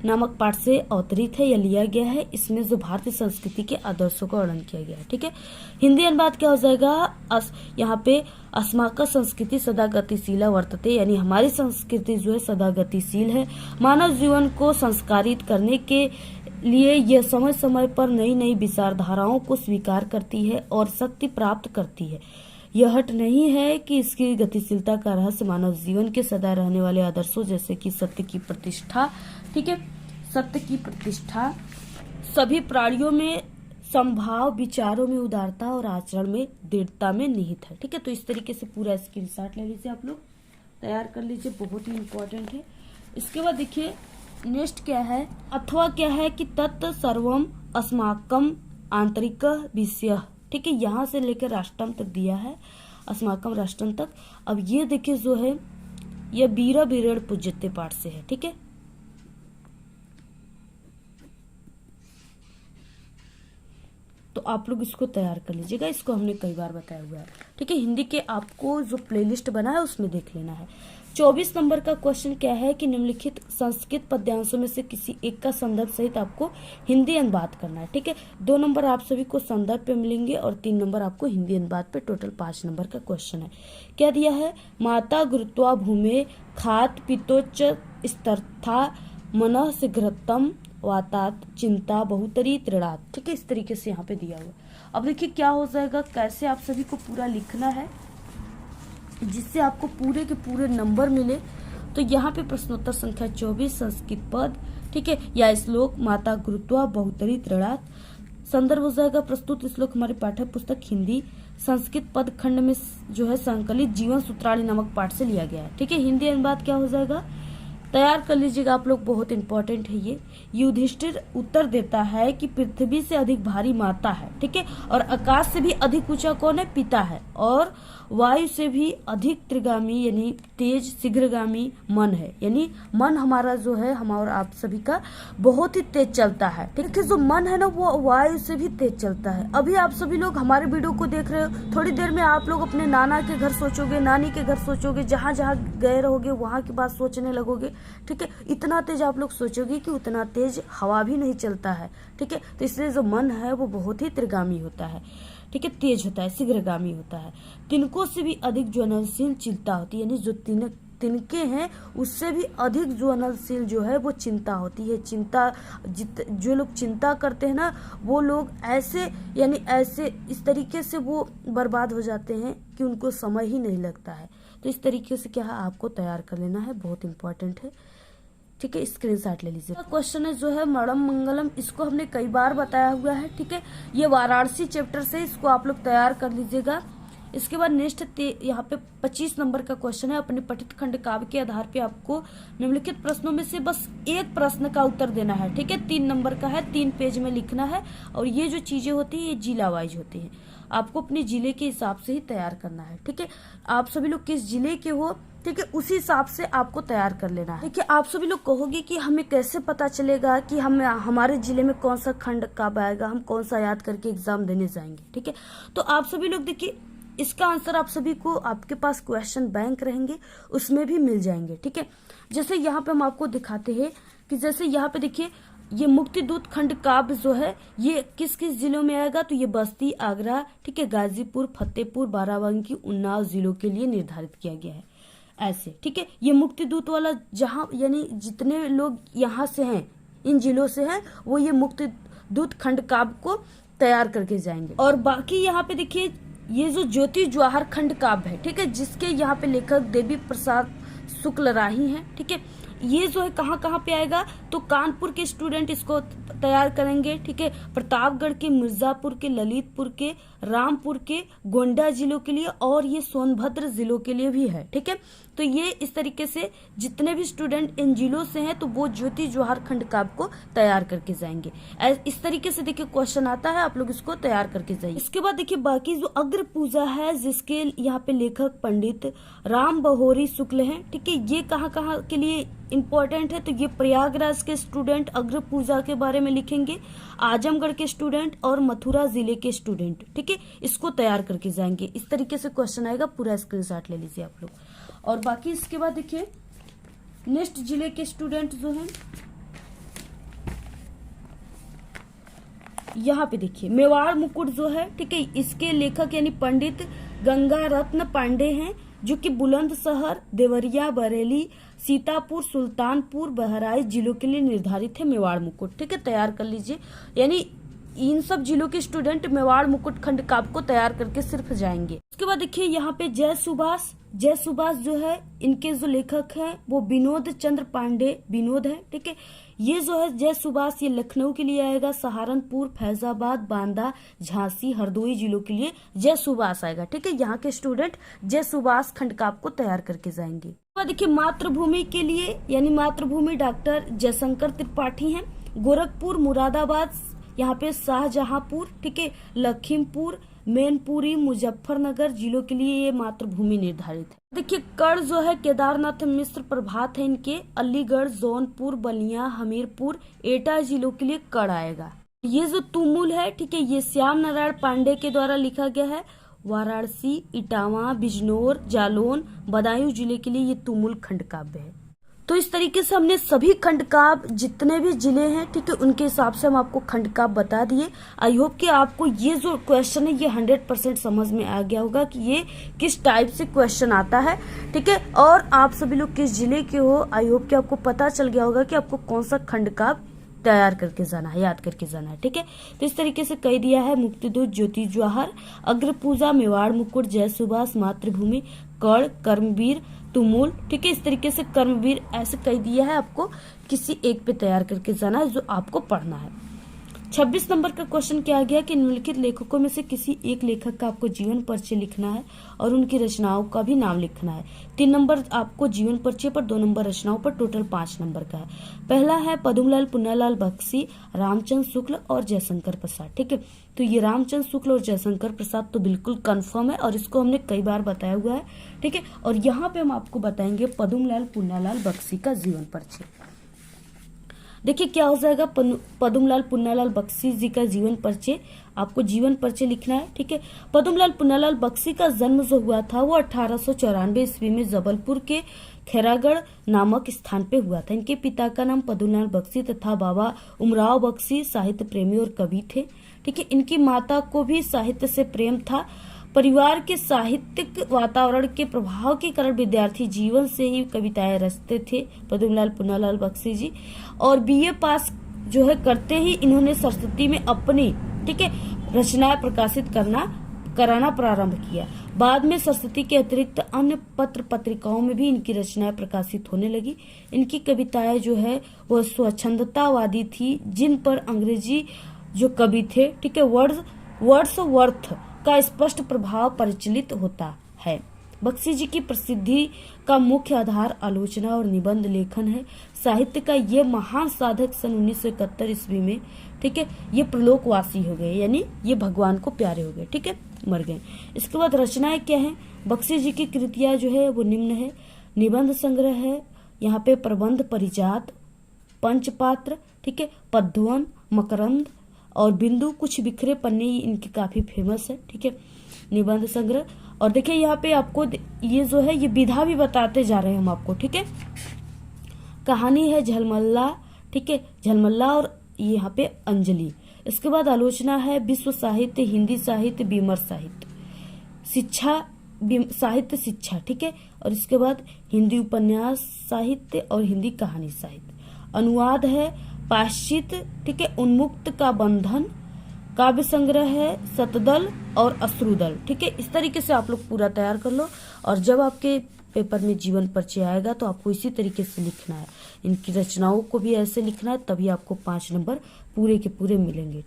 Speaker 1: नामक पाठ से अवतरित है या लिया गया है। इसमें जो भारतीय संस्कृति के आदर्शों का वर्णन किया गया है। ठीक है, हिंदी अनुवाद क्या हो जाएगा, यहाँ पे अस्माका संस्कृति सदा गतिशीला वर्तते, यानी हमारी संस्कृति जो है सदा गतिशील है, मानव जीवन को संस्कारित करने के लिए यह समय समय पर नई नई विचारधाराओं को स्वीकार करती है और शक्ति प्राप्त करती है। यह हट नहीं है कि इसकी गतिशीलता का रहस्य मानव जीवन के सदा रहने वाले आदर्शों जैसे कि सत्य की प्रतिष्ठा, ठीक है, सत्य की प्रतिष्ठा, सभी प्राणियों में संभाव, विचारों में उदारता और आचरण में दृढ़ता में निहित है। ठीक है, तो इस तरीके से पूरा स्क्रीनशॉट ले लीजिए, आप लोग तैयार कर लीजिए, बहुत ही इंपॉर्टेंट है। इसके बाद देखिए नेक्स्ट क्या है, अथवा क्या है कि तत् सर्वम अस्माकम आंतरिक विषय। ठीक है, यहाँ से लेकर राष्ट्रम तक दिया है, अस्माकम राष्ट्रम तक। अब ये देखिए जो है ये बीरा बीरेण पूज्यते पाठ से है। ठीक है, तो आप लोग इसको तैयार कर लीजिएगा, इसको हमने कई बार बताया हुआ है। ठीक है, हिंदी के आपको जो प्लेलिस्ट बना है उसमें देख लेना है। 24 नंबर का क्वेश्चन क्या है कि निम्नलिखित संस्कृत पद्यांशों में से किसी एक का संदर्भ सहित आपको हिंदी अनुवाद करना है। ठीक है, 2 नंबर आप सभी को संदर्भ पे मिलेंगे और 3 नंबर आपको हिंदी अनुवाद पे, टोटल 5 नंबर का क्वेश्चन है। क्या दिया है, माता गुरुत्वा भूमे खात पितोच्च स्तर्था मनः शीघ्रतम वातात चिंता बहुतरी त्रिणात। ठीक है, इस तरीके से यहाँ पे दिया हुआ। अब देखिए क्या हो जाएगा, कैसे आप सभी को पूरा लिखना है जिससे आपको पूरे के पूरे नंबर मिले। तो यहाँ पे प्रश्नोत्तर संख्या 24 संस्कृत पद, ठीक है, या श्लोक माता गुरुत्वा बहुतरी त्रिणात। संदर्भ हो जाएगा प्रस्तुत श्लोक हमारी पाठ्य पुस्तक हिंदी संस्कृत पद खंड में जो है संकलित जीवन सूत्रावली नामक पाठ से लिया गया है। ठीक है, हिंदी अनुवाद क्या हो जाएगा, तैयार कर लीजिएगा आप लोग, बहुत इंपॉर्टेंट है ये। युधिष्ठिर उत्तर देता है कि पृथ्वी से अधिक भारी माता है। ठीक है, और आकाश से भी अधिक ऊंचा कौन है, पिता है, और वायु से भी अधिक त्रिगामी यानी तेज शीघ्रगामी मन है। यानी मन हमारा जो है हमारा आप सभी का बहुत ही तेज चलता है। ठीक है, जो मन है ना वो वायु से भी तेज चलता है। अभी आप सभी लोग हमारे वीडियो को देख रहे हो, थोड़ी देर में आप लोग अपने नाना के घर सोचोगे, नानी के घर सोचोगे, जहाँ जहाँ गए रहोगे वहां की बात सोचने लगोगे। ठीक है, इतना तेज आप लोग सोचोगे कि उतना तेज हवा भी नहीं चलता है। ठीक है, तो इसलिए जो मन है वो बहुत ही त्रिगामी होता है। ठीक है, तेज होता है, शीघ्रगामी होता है। तिनकों से भी अधिक ज्वलनशील चिंता होती है, यानी जो तिनके हैं उससे भी अधिक ज्वलनशील जो है वो चिंता होती है। जो लोग चिंता करते हैं ना, वो लोग ऐसे इस तरीके से वो बर्बाद हो जाते हैं कि उनको समय ही नहीं लगता है। तो इस तरीके से क्या है, आपको तैयार कर लेना है, बहुत इंपॉर्टेंट है। ठीक है, स्क्रीनशॉट ले लीजिए। क्वेश्चन है जो है मरणम मंगलम, इसको हमने कई बार बताया हुआ है। ठीक है, ये वाराणसी चैप्टर से, इसको आप लोग तैयार कर लीजिएगा। इसके बाद नेक्स्ट यहाँ पे 25 नंबर का क्वेश्चन है। अपने पठित खंड काव्य के आधार पे आपको निम्नलिखित प्रश्नों में से बस एक प्रश्न का उत्तर देना है। ठीक है, 3 नंबर का है, 3 पेज में लिखना है। और ये जो चीजें होती है ये जिला वाइज होती है, आपको अपने जिले के हिसाब से ही तैयार करना है। ठीक है, आप सभी लोग किस जिले के हो, ठीक है, उसी हिसाब से आपको तैयार कर लेना है। देखिए, आप सभी लोग कहोगे कि हमें कैसे पता चलेगा कि हमारे जिले में कौन सा खंड काव्य आएगा, हम कौन सा याद करके एग्जाम देने जाएंगे। ठीक है, तो आप सभी लोग देखिए, इसका आंसर आप सभी को, आपके पास क्वेश्चन बैंक रहेंगे उसमें भी मिल जाएंगे। ठीक है, जैसे यहाँ पे हम आपको दिखाते हैं कि जैसे यहाँ पे देखिए, ये मुक्तिदूत खंड काव्य जो है ये किस किस जिलों में आएगा, तो ये बस्ती, आगरा, ठीक है, गाजीपुर, फतेहपुर, बाराबंकी, उन्नाव जिलों के लिए निर्धारित किया गया है ऐसे। ठीक है, ये मुक्तिदूत वाला जहां यानी जितने लोग यहाँ से हैं, इन जिलों से हैं, वो ये मुक्तिदूत खंड काव्य को तैयार करके जाएंगे। और बाकी यहाँ पे देखिए, ये जो ज्योति जवाहर खंड काव्य है, ठीक है, जिसके यहाँ पे लेखक देवी प्रसाद शुक्ल राही हैं। ठीक है, ये जो है कहाँ कहाँ पे आएगा, तो कानपुर के स्टूडेंट इसको तैयार करेंगे। ठीक है, प्रतापगढ़ के, मिर्जापुर के, ललितपुर के, रामपुर के, गोंडा जिलों के लिए, और ये सोनभद्र जिलों के लिए भी है। ठीक है, तो ये इस तरीके से जितने भी स्टूडेंट इन जिलों से हैं तो वो ज्योति जवाहर खंड काव्य को तैयार करके जाएंगे। इस तरीके से देखिए क्वेश्चन आता है, आप लोग इसको तैयार करके जाइए। इसके बाद देखिए बाकी जो अग्र पूजा है, जिसके यहाँ पे लेखक पंडित राम बहोरी शुक्ल हैं। ठीक है, ये कहाँ कहाँ के लिए इम्पोर्टेंट है, तो ये प्रयागराज के स्टूडेंट अग्र पूजा के बारे में लिखेंगे, आजमगढ़ के स्टूडेंट और मथुरा जिले के स्टूडेंट। ठीक है, इसको तैयार करके जाएंगे। इस तरीके से क्वेश्चन आएगा, पूरा स्क्रीनशॉट ले लीजिए आप लोग। और बाकी इसके बाद देखिए नेक्स्ट जिले के स्टूडेंट जो हैं, यहाँ पे देखिए मेवाड़ मुकुट जो है, ठीक है, इसके लेखक यानी पंडित गंगा रत्न पांडे हैं, जो कि बुलंदशहर, देवरिया, बरेली, सीतापुर, सुल्तानपुर, बहराइच जिलों के लिए निर्धारित है मेवाड़ मुकुट। ठीक है, तैयार कर लीजिए। यानी इन सब जिलों के स्टूडेंट मेवाड़ मुकुट खंड काव्य को तैयार करके सिर्फ जाएंगे। उसके बाद देखिए यहाँ पे जय सुभाष जो है, इनके जो लेखक हैं वो विनोद चंद्र पांडे विनोद है। ठीक है, ये जो है जय सुभाष, ये लखनऊ के लिए आएगा, सहारनपुर, फैजाबाद, बांदा, झांसी, हरदोई जिलों के लिए जय सुभाष आएगा। ठीक है, यहाँ के स्टूडेंट जय सुभाष खंड काव्य को तैयार करके जाएंगे। देखिए मातृभूमि के लिए यानी मातृभूमि डॉक्टर जयशंकर त्रिपाठी हैं, गोरखपुर, मुरादाबाद, यहाँ पे शाहजहांपुर, ठीक है, लखीमपुर, मैनपुरी, मुजफ्फरनगर जिलों के लिए ये मातृभूमि निर्धारित है। देखिए कड़ जो है केदारनाथ मिश्र प्रभात है इनके, अलीगढ़, जौनपुर, बलिया, हमीरपुर, एटा जिलों के लिए कड़ आएगा। ये जो तुमुल है, ठीक है, ये श्याम नारायण पांडे के द्वारा लिखा गया है, वाराणसी, इटावा, बिजनौर, जालौन, बदायूं जिले के लिए ये तुमुल खंड काव्य है। तो इस तरीके से हमने सभी खंड काव्य जितने भी जिले हैं, ठीक है, उनके हिसाब से हम आपको खंड काव्य बता दिए। आई होप कि आपको ये जो क्वेश्चन है ये 100% समझ में आ गया होगा कि ये किस टाइप से क्वेश्चन आता है। ठीक है, और आप सभी लोग किस जिले के हो, आई होप कि आपको पता चल गया होगा कि आपको कौन सा खंड काव्य तैयार करके जाना है, याद करके जाना है। ठीक है, तो इस तरीके से कह दिया है मुक्तिदूत, ज्योति जवाहर, अग्र पूजा, मेवाड़ मुकुट, जय सुभाष, मातृभूमि, कड़, कर्मवीर, तुमुल। ठीक है, इस तरीके से कर्मवीर ऐसे कह दिया है, आपको किसी एक पे तैयार करके जाना है जो आपको पढ़ना है। 26 नंबर का क्वेश्चन क्या गया कि निम्नलिखित लेखकों में से किसी एक लेखक का आपको जीवन परिचय लिखना है और उनकी रचनाओं का भी नाम लिखना है। 3 नंबर आपको जीवन परिचय पर, 2 नंबर रचनाओं पर, टोटल 5 नंबर का है। पहला है पद्मलाल पुन्नालाल बख्शी, रामचंद्र शुक्ल और जयशंकर प्रसाद। ठीक है, तो ये रामचंद्र शुक्ल और जयशंकर प्रसाद तो बिल्कुल कंफर्म है और इसको हमने कई बार बताया हुआ है। ठीक है, और यहाँ पे हम आपको बताएंगे पद्मलाल पुन्नालाल बख्शी का जीवन परिचय। देखिए क्या हो जाएगा, पद्मलाल पुन्नालाल बख्शी जी का जीवन परिचय, आपको जीवन परिचय लिखना है। ठीक है, पद्मलाल पुन्नालाल बख्शी का जन्म जो हुआ था वो 1894 ईस्वी में जबलपुर के खैरागढ़ नामक स्थान पे हुआ था। इनके पिता का नाम पद्मलाल बख्शी तथा बाबा उमराव बख्शी साहित्य प्रेमी और कवि थे। ठीक है, इनकी माता को भी साहित्य से प्रेम था। परिवार के साहित्यिक वातावरण के प्रभाव के कारण विद्यार्थी जीवन से ही कविताएं रचते थे पद्मलाल पुन्नालाल बख्शी जी। और बीए पास जो है करते ही इन्होंने सरस्वती में अपनी रचनाएं प्रकाशित कराना प्रारंभ किया। बाद में सरस्वती के अतिरिक्त अन्य पत्र पत्रिकाओं में भी इनकी रचनाएं प्रकाशित होने लगी। इनकी कविताएं जो है वह स्वच्छंदतावादी थी, जिन पर अंग्रेजी जो कवि थे वर्ड्सवर्थ का स्पष्ट प्रभाव परिचलित होता है। बख्शी जी की प्रसिद्धि का मुख्य आधार आलोचना और निबंध लेखन है। साहित्य का ये महान साधक सन 1971 ईस्वी में ये प्रलोकवासी हो गए, यानी ये भगवान को प्यारे हो गए, मर गए। इसके बाद रचनाएं क्या है? बख्शी जी की कृतियां जो है वो निम्न है। निबंध संग्रह है, यहाँ पे प्रबंध परिजात, पंचपात्र, पद्यवन, मकरंद और बिंदु, कुछ बिखरे पन्ने इनके काफी फेमस है, निबंध संग्रह। और देखिए यहाँ पे आपको ये जो है ये विधा भी बताते जा रहे हैं हम आपको, कहानी है झलमल्ला, झलमल्ला और यहाँ पे अंजलि। इसके बाद आलोचना है विश्व साहित्य, हिंदी साहित्य, विमर्श साहित्य, साहित्य शिक्षा, और इसके बाद हिंदी उपन्यास साहित्य और हिंदी कहानी साहित्य। अनुवाद है पाश्चित्य, उन्मुक्त का बंधन, काव्य संग्रह है सतदल और अश्रुदल, इस तरीके से आप लोग पूरा तैयार कर लो। और जब आपके पेपर में जीवन परिचय आएगा तो आपको इसी तरीके से लिखना है, इनकी रचनाओं को भी ऐसे लिखना है, तभी आपको 5 नंबर पूरे के पूरे मिलेंगे।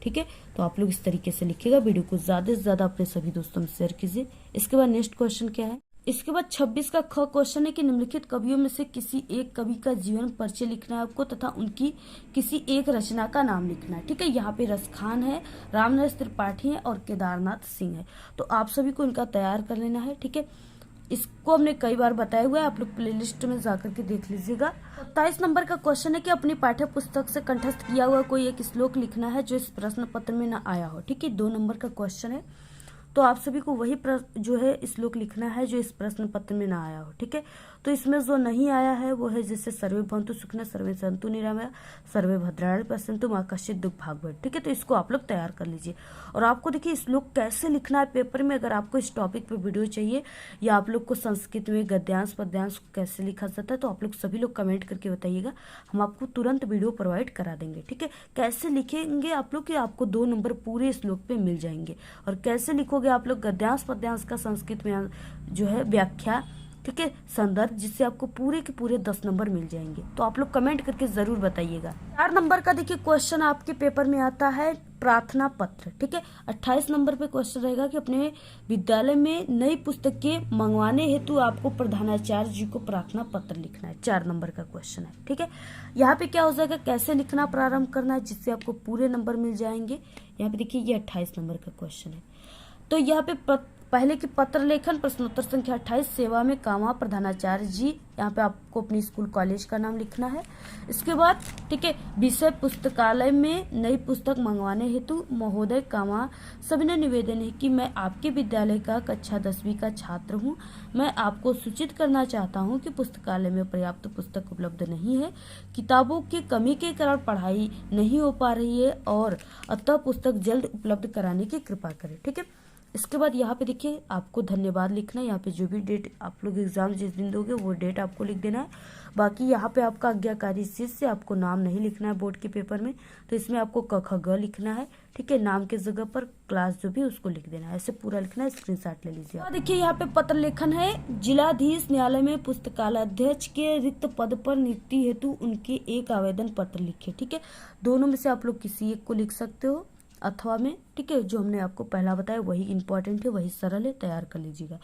Speaker 1: तो आप लोग इस तरीके से लिखिएगा। वीडियो को ज्यादा से ज्यादा अपने सभी दोस्तों में शेयर कीजिए। इसके बाद नेक्स्ट क्वेश्चन क्या है? इसके बाद 26 का ख क्वेश्चन है कि निम्नलिखित कवियों में से किसी एक कवि का जीवन परिचय लिखना है आपको तथा उनकी किसी एक रचना का नाम लिखना है। यहाँ पे रसखान है, रामनरेश त्रिपाठी है और केदारनाथ सिंह है। तो आप सभी को इनका तैयार कर लेना है। इसको हमने कई बार बताया हुआ है, आप लोग प्लेलिस्ट में जाकर के देख लीजिएगा। 27 नंबर का क्वेश्चन है कि अपनी पाठ्य पुस्तक से कंठस्थ किया हुआ कोई एक श्लोक लिखना है जो इस प्रश्न पत्र में न आया हो। 2 नंबर का क्वेश्चन है, तो आप सभी को वही जो है श्लोक लिखना है जो इस प्रश्न पत्र में ना आया हो। तो इसमें जो नहीं आया है वो है जैसे सर्वे भवन्तु सुखिनः सर्वे सन्तु निरामया सर्वे भद्राणि पश्यन्तु मा कश्चित् दुःख भाग् भवेत्। तो इसको आप लोग तैयार कर लीजिए। और आपको देखिए श्लोक कैसे लिखना है पेपर में, अगर आपको इस टॉपिक पे वीडियो चाहिए या आप लोग को संस्कृत में गद्यांश पद्यांश कैसे लिखा जाता है तो आप लोग सभी लोग कमेंट करके बताइएगा, हम आपको तुरंत वीडियो प्रोवाइड करा देंगे। कैसे लिखेंगे आप लोग कि आपको 2 नंबर पूरे श्लोक पे मिल जाएंगे। और कैसे लिखोगे आप लोग गद्यांश पद्यांश का संस्कृत में जो है व्याख्या, संदर्भ, जिससे आपको पूरे के पूरे 10 नंबर मिल जाएंगे। तो आप लोग कमेंट करके जरूर बताइएगा। 4 नंबर का देखिए क्वेश्चन आपके पेपर में आता है प्रार्थना पत्र। 28 नंबर पे क्वेश्चन रहेगा कि अपने विद्यालय में नई पुस्तकें मंगवाने हेतु आपको प्रधानाचार्य जी को प्रार्थना पत्र लिखना है। 4 नंबर का क्वेश्चन है। यहाँ पे क्या हो जाएगा, कैसे लिखना प्रारंभ करना है जिससे आपको पूरे नंबर मिल जाएंगे। यहाँ पे देखिए ये 28 नंबर का क्वेश्चन है। तो यहाँ पे पहले की पत्र लेखन प्रश्नोत्तर संख्या 28, सेवा में कामा प्रधानाचार्य जी, यहाँ पे आपको अपनी स्कूल कॉलेज का नाम लिखना है। इसके बाद विषय पुस्तकालय में नई पुस्तक मंगवाने हेतु महोदय कामा सविनय निवेदन है कि मैं आपके विद्यालय का कक्षा 10वीं का छात्र हूँ। मैं आपको सूचित करना चाहता हूँ कि पुस्तकालय में पर्याप्त पुस्तक उपलब्ध नहीं है, किताबों की कमी के कारण पढ़ाई नहीं हो पा रही है और अतः पुस्तक जल्द उपलब्ध कराने की कृपा करें। इसके बाद यहाँ पे देखिए आपको धन्यवाद लिखना है। यहाँ पे जो भी डेट आप लोग एग्जाम जिस दिन दोगे वो डेट आपको लिख देना है। बाकी यहाँ पे आपका आज्ञाकारी शिष्य, आपको नाम नहीं लिखना है बोर्ड के पेपर में, तो इसमें आपको क ख ग लिखना है। नाम के जगह पर क्लास जो भी उसको लिख देना है, ऐसे पूरा लिखना है। स्क्रीनशॉट ले लीजिए। देखिए यहाँ पे पत्र लेखन है, जिलाधीश न्यायालय में पुस्तकालय अध्यक्ष के रिक्त पद पर नियुक्ति हेतु उनके एक आवेदन पत्र लिखे। दोनों में से आप लोग किसी एक को लिख सकते हो अथवा में, जो हमने आपको पहला बताया वही इंपॉर्टेंट है, वही सरल है, तैयार कर लीजिएगा।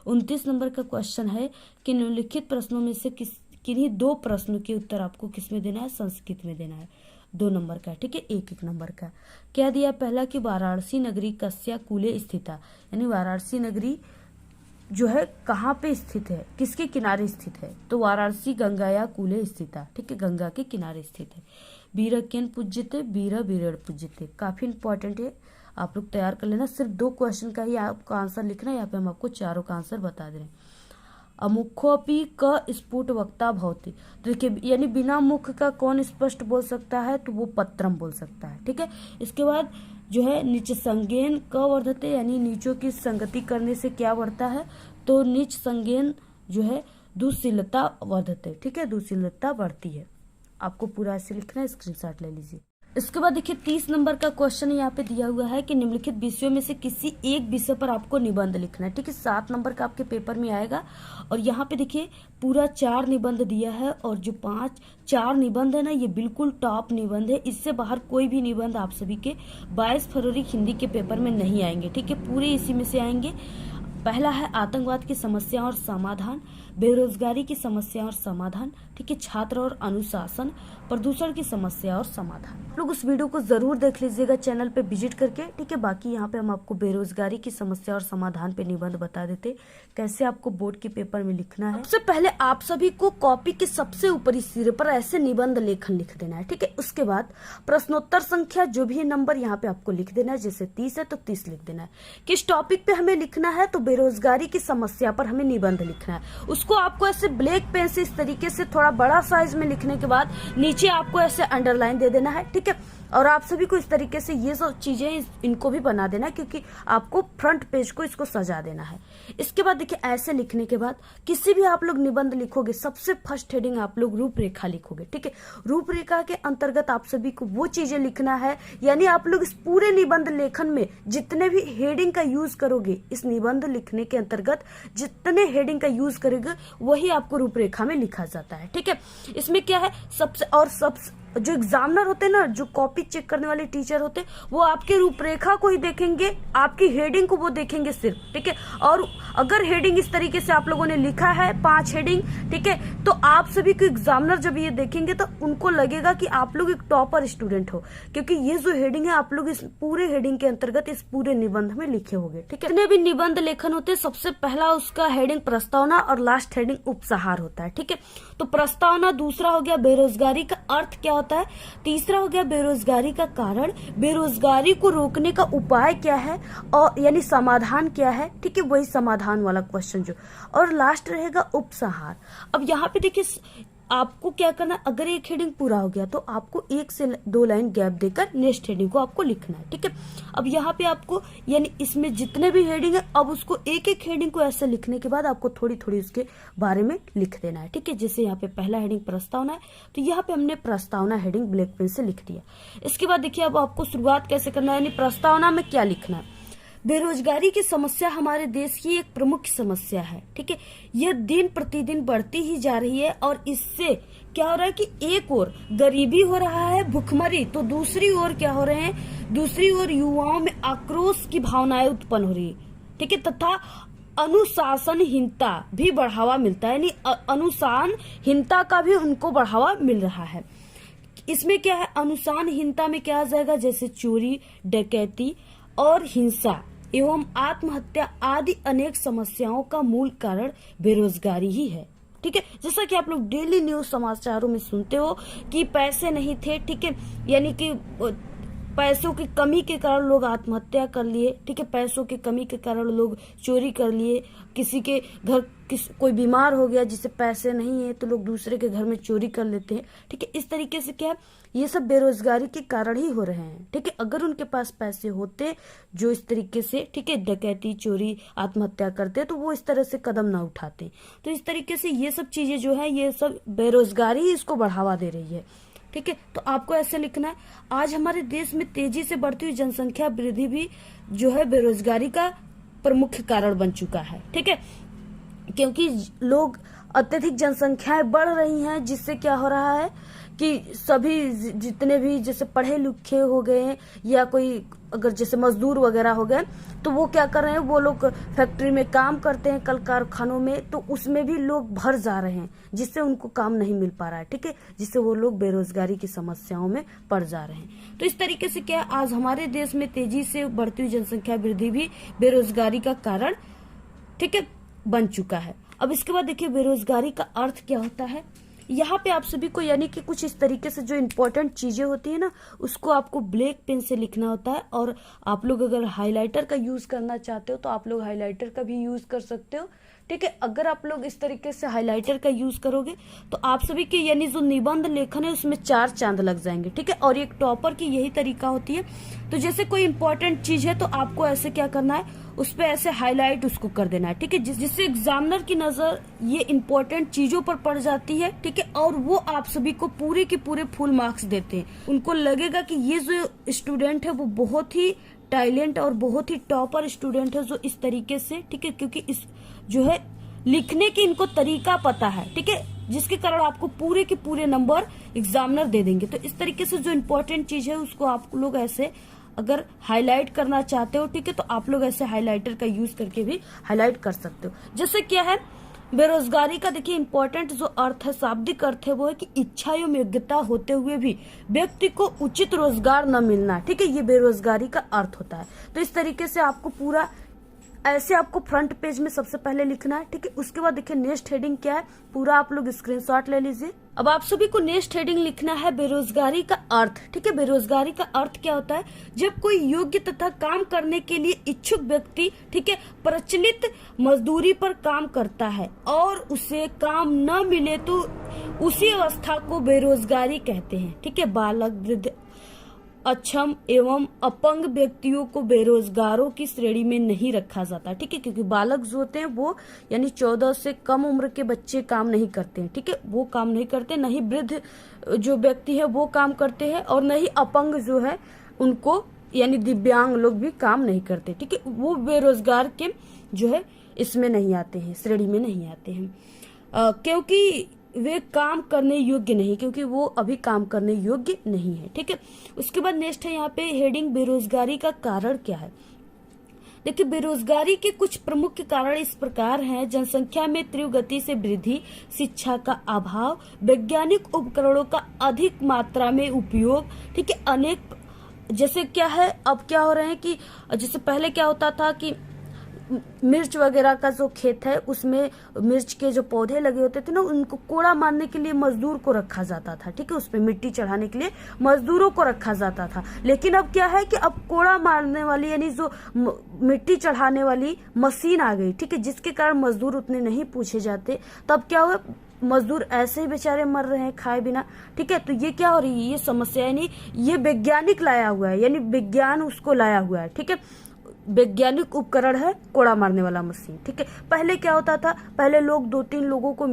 Speaker 1: 29 नंबर का क्वेश्चन है कि निम्नलिखित प्रश्नों में से किन्हीं 2 प्रश्नों के उत्तर आपको किस में देना है, संस्कृत में देना है। 2 नंबर का, 1-1 नंबर का। क्या दिया, पहला कि वाराणसी नगरी कस्या कूले स्थिता, यानी वाराणसी नगरी जो है कहाँ पे स्थित है, किसके किनारे स्थित है, तो वाराणसी गंगा या कूले स्थिता, गंगा के किनारे स्थित है। बीरा केन पूज्यते, बीरा बीरड़ पूज्यते, काफी इंपॉर्टेंट है, आप लोग तैयार कर लेना। सिर्फ 2 क्वेश्चन का ही आपका आंसर लिखना है, यहाँ पे हम आपको चारों का आंसर बता दे रहे हैं। अमुखोपी क स्फुट वक्ता भवति। तो देखिए यानी बिना मुख का कौन स्पष्ट बोल सकता है, तो वो पत्रम बोल सकता है। ठीक है, इसके बाद जो है नीच संज्ञेन क वर्धते, यानी नीचों की संगति करने से क्या बढ़ता है, तो नीच संज्ञेन जो है दुःशीलता वर्धते। ठीक है, दुःशीलता बढ़ती है। आपको पूरा ऐसे लिखना है, स्क्रीनशॉट ले लीजिए। इसके बाद देखिए 30 नंबर का क्वेश्चन यहाँ पे दिया हुआ है कि निम्नलिखित विषयों में से किसी एक विषय पर आपको निबंध लिखना है। ठीक है, 7 नंबर का आपके पेपर में आएगा और यहाँ पे देखिए पूरा 4 निबंध दिया है और जो 4 निबंध है ना, ये बिल्कुल टॉप निबंध है। इससे बाहर कोई भी निबंध आप सभी के 22 फरवरी हिंदी के पेपर में नहीं आएंगे। ठीक है, पूरे इसी में से आएंगे। पहला है आतंकवाद की समस्या और समाधान, बेरोजगारी की समस्या और समाधान, ठीक है, छात्र और अनुशासन, प्रदूषण की समस्या और समाधान। लोग उस वीडियो को जरूर देख लीजिएगा चैनल पे विजिट करके। ठीक है, बाकी यहाँ पे हम आपको बेरोजगारी की समस्या और समाधान पे निबंध बता देते कैसे आपको बोर्ड के पेपर में लिखना है। सबसे पहले आप सभी को कॉपी के सबसे ऊपरी सिरे पर ऐसे निबंध लेखन लिख देना है। ठीक है, उसके बाद प्रश्नोत्तर संख्या जो भी नंबर यहाँ पे आपको लिख देना है। जैसे 30 है तो 30 लिख देना है। किस टॉपिक पे हमें लिखना है, तो बेरोजगारी की समस्या पर हमें निबंध लिखना है। उसको आपको ऐसे ब्लैक पेन से इस तरीके से थोड़ा बड़ा साइज में लिखने के बाद नीचे आपको ऐसे अंडरलाइन दे देना है। ठीक है, और आप सभी को इस तरीके से ये सब चीजें इनको भी बना देना है, क्योंकि आपको फ्रंट पेज को इसको सजा देना है। इसके बाद देखिए ऐसे लिखने के बाद किसी भी आप लोग निबंध लिखोगे, सबसे फर्स्ट हेडिंग आप लोग रूपरेखा लिखोगे। ठीक है, रूपरेखा के अंतर्गत आप सभी को वो चीजें लिखना है, यानी आप लोग इस पूरे निबंध लेखन में जितने भी हेडिंग का यूज करोगे, इस निबंध लिखने के अंतर्गत जितने हेडिंग का यूज करोगे वही आपको रूपरेखा में लिखा जाता है। ठीक है, इसमें क्या है, सबसे जो एग्जामिनर होते हैं ना, जो कॉपी चेक करने वाले टीचर होते हैं, वो आपके रूपरेखा को ही देखेंगे, आपकी हेडिंग को वो देखेंगे सिर्फ। ठीक है, और अगर हेडिंग इस तरीके से आप लोगों ने लिखा है 5 हेडिंग, ठीक है, तो आप सभी को एग्जामिनर जब ये देखेंगे तो उनको लगेगा कि आप लोग एक टॉपर स्टूडेंट हो, क्योंकि ये जो हेडिंग है आप लोग इस पूरे हेडिंग के अंतर्गत इस पूरे निबंध में लिखे होंगे। ठीक है, जितने भी निबंध लेखन होते हैं सबसे पहला उसका हेडिंग प्रस्तावना और लास्ट हेडिंग उपसंहार होता है। ठीक है, तो प्रस्तावना, दूसरा हो गया बेरोजगारी का अर्थ क्या होता है, तीसरा हो गया बेरोजगारी का कारण, बेरोजगारी को रोकने का उपाय क्या है, और यानी समाधान क्या है। ठीक है, वही समाधान वाला क्वेश्चन जो, और लास्ट रहेगा उपसंहार। अब यहाँ पे देखिए आपको क्या करना, अगर एक हेडिंग पूरा हो गया तो आपको 1 से 2 लाइन गैप देकर नेक्स्ट हेडिंग को आपको लिखना है। ठीक है, अब यहाँ पे आपको यानी इसमें जितने भी हेडिंग है, अब उसको एक एक हेडिंग को ऐसे लिखने के बाद आपको थोड़ी थोड़ी उसके बारे में लिख देना है। ठीक है, जैसे यहाँ पे पहला हेडिंग प्रस्तावना है, तो यहाँ पे हमने प्रस्तावना हेडिंग ब्लैक पेन से लिख दिया। इसके बाद देखिए अब आपको शुरुआत कैसे करना है, यानी प्रस्तावना में क्या लिखना है। बेरोजगारी की समस्या हमारे देश की एक प्रमुख समस्या है। ठीक है, यह दिन प्रतिदिन बढ़ती ही जा रही है और इससे क्या हो रहा है कि एक ओर गरीबी हो रहा है, भुखमरी, तो दूसरी ओर क्या हो रहे हैं, दूसरी ओर युवाओं में आक्रोश की भावनाएं उत्पन्न हो रही है। ठीक है, तथा अनुशासनहीनता भी बढ़ावा मिलता है, यानी अनुशासनहीनता का भी उनको बढ़ावा मिल रहा है। इसमें क्या है, अनुशासनहीनता में क्या आ जाएगा, जैसे चोरी, डकैती और हिंसा एवं आत्महत्या आदि अनेक समस्याओं का मूल कारण बेरोजगारी ही है। ठीक है, जैसा कि आप लोग डेली न्यूज समाचारों में सुनते हो कि पैसे नहीं थे। ठीक है, यानी कि पैसों की कमी के कारण लोग आत्महत्या कर लिए। ठीक है, पैसों की कमी के कारण लोग चोरी कर लिए, किसी के घर कोई बीमार हो गया जिससे पैसे नहीं है तो लोग दूसरे के घर में चोरी कर लेते हैं। ठीक है, इस तरीके से क्या है, ये सब बेरोजगारी के कारण ही हो रहे हैं। ठीक है, अगर उनके पास पैसे होते जो इस तरीके से, ठीक है, डकैती, चोरी, आत्महत्या करते, तो वो इस तरह से कदम ना उठाते। तो इस तरीके से ये सब चीजें जो है, ये सब बेरोजगारी ही इसको बढ़ावा दे रही है। ठीक है, तो आपको ऐसे लिखना है, आज हमारे देश में तेजी से बढ़ती हुई जनसंख्या वृद्धि भी जो है बेरोजगारी का प्रमुख कारण बन चुका है। ठीक है, क्योंकि लोग अत्यधिक जनसंख्याएं बढ़ रही हैं, जिससे क्या हो रहा है कि सभी जितने भी जैसे पढ़े लिखे हो गए या कोई अगर जैसे मजदूर वगैरह हो गए, तो वो क्या कर रहे हैं, वो लोग फैक्ट्री में काम करते हैं, कल कारखानों में, तो उसमें भी लोग भर जा रहे हैं, जिससे उनको काम नहीं मिल पा रहा है। ठीक है, जिससे वो लोग बेरोजगारी की समस्याओं में पड़ जा रहे हैं। तो इस तरीके से क्या आज हमारे देश में तेजी से बढ़ती हुई जनसंख्या वृद्धि भी बेरोजगारी का कारण, ठीक है, बन चुका है। अब इसके बाद देखिए बेरोजगारी का अर्थ क्या होता है। यहाँ पे आप सभी को यानी कि कुछ इस तरीके से जो इम्पोर्टेंट चीजें होती है ना, उसको आपको ब्लैक पेन से लिखना होता है। और आप लोग अगर हाइलाइटर का यूज करना चाहते हो तो आप लोग हाइलाइटर का भी यूज कर सकते हो। ठीक है। अगर आप लोग इस तरीके से हाइलाइटर का यूज करोगे तो आप सभी के यानी जो निबंध लेखन है उसमें 4 चांद लग जाएंगे, ठीक है। और एक टॉपर की यही तरीका होती है। तो जैसे कोई इंपॉर्टेंट चीज है तो आपको ऐसे क्या करना है, उस पर ऐसे हाईलाइट उसको कर देना है, ठीक है, जिससे एग्जामिनर की नजर ये इंपॉर्टेंट चीजों पर पड़ जाती है, ठीक है। और वो आप सभी को पूरे के पूरे फुल मार्क्स देते हैं। उनको लगेगा कि ये जो स्टूडेंट है वो बहुत ही टैलेंट और बहुत ही टॉपर स्टूडेंट है जो इस तरीके से, ठीक है, क्योंकि इस जो है लिखने की इनको तरीका पता है, ठीक है, जिसके कारण आपको पूरे के पूरे नंबर एग्जामिनर दे देंगे। तो इस तरीके से जो इम्पोर्टेंट चीज है उसको आप लोग ऐसे अगर हाईलाइट करना चाहते हो, ठीक है, तो आप लोग ऐसे हाईलाइटर का यूज करके भी हाईलाइट कर सकते हो। जैसे क्या है बेरोजगारी का, देखिए इंपॉर्टेंट जो अर्थ है, शाब्दिक अर्थ है, वो है कि इच्छा एवं योग्यता होते हुए भी व्यक्ति को उचित रोजगार न मिलना, ठीक है, ये बेरोजगारी का अर्थ होता है। तो इस तरीके से आपको पूरा ऐसे आपको फ्रंट पेज में सबसे पहले लिखना है, ठीक है। उसके बाद देखिए नेक्स्ट हेडिंग क्या है, पूरा आप लोग स्क्रीनशॉट ले लीजिए। अब आप सभी को नेक्स्ट हेडिंग लिखना है बेरोजगारी का अर्थ, ठीक है। बेरोजगारी का अर्थ क्या होता है, जब कोई योग्य तथा काम करने के लिए इच्छुक व्यक्ति, ठीक है, प्रचलित मजदूरी पर काम करता है और उसे काम न मिले तो उसी अवस्था को बेरोजगारी कहते हैं, ठीक है। बालक, वृद्ध, अक्षम एवं अपंग व्यक्तियों को बेरोजगारों की श्रेणी में नहीं रखा जाता, ठीक है, क्योंकि बालक जो होते हैं वो यानी 14 से कम उम्र के बच्चे काम नहीं करते हैं, ठीक है, वो काम नहीं करते, नहीं वृद्ध जो व्यक्ति है वो काम करते हैं, और नहीं अपंग जो है उनको यानी दिव्यांग लोग भी काम नहीं करते, ठीक है, वो बेरोजगार के जो है इसमें नहीं आते हैं, श्रेणी में नहीं आते हैं, क्योंकि वे काम करने योग्य नहीं, क्योंकि वो अभी काम करने योग्य नहीं है, ठीक है। उसके बाद नेक्स्ट है यहाँ पे हेडिंग बेरोजगारी का कारण क्या है। देखिए बेरोजगारी के कुछ प्रमुख कारण इस प्रकार हैं, जनसंख्या में तीव्र गति से वृद्धि, शिक्षा का अभाव, वैज्ञानिक उपकरणों का अधिक मात्रा में उपयोग, ठीक है, अनेक जैसे क्या है अब क्या हो रहे हैं कि जैसे पहले क्या होता था कि मिर्च वगैरह का जो खेत है उसमें मिर्च के जो पौधे लगे होते थे ना, उनको कोड़ा मारने के लिए मजदूर को रखा जाता था, ठीक है, उस पे मिट्टी चढ़ाने के लिए मजदूरों को रखा जाता था। लेकिन अब क्या है कि अब कोड़ा मारने वाली यानी जो मिट्टी चढ़ाने वाली मशीन आ गई, ठीक है, जिसके कारण मजदूर उतने नहीं पूछे जाते। तब क्या हुआ, मजदूर ऐसे ही बेचारे मर रहे हैं खाए बिना, ठीक है। तो ये क्या हो रही है, ये समस्या यानी ये वैज्ञानिक लाया हुआ है, यानी विज्ञान उसको लाया हुआ है, ठीक है, वैज्ञानिक उपकरण है कोड़ा मारने वाला मशीन, ठीक है। पहले क्या होता था, पहले लोग 2-3 लोगों को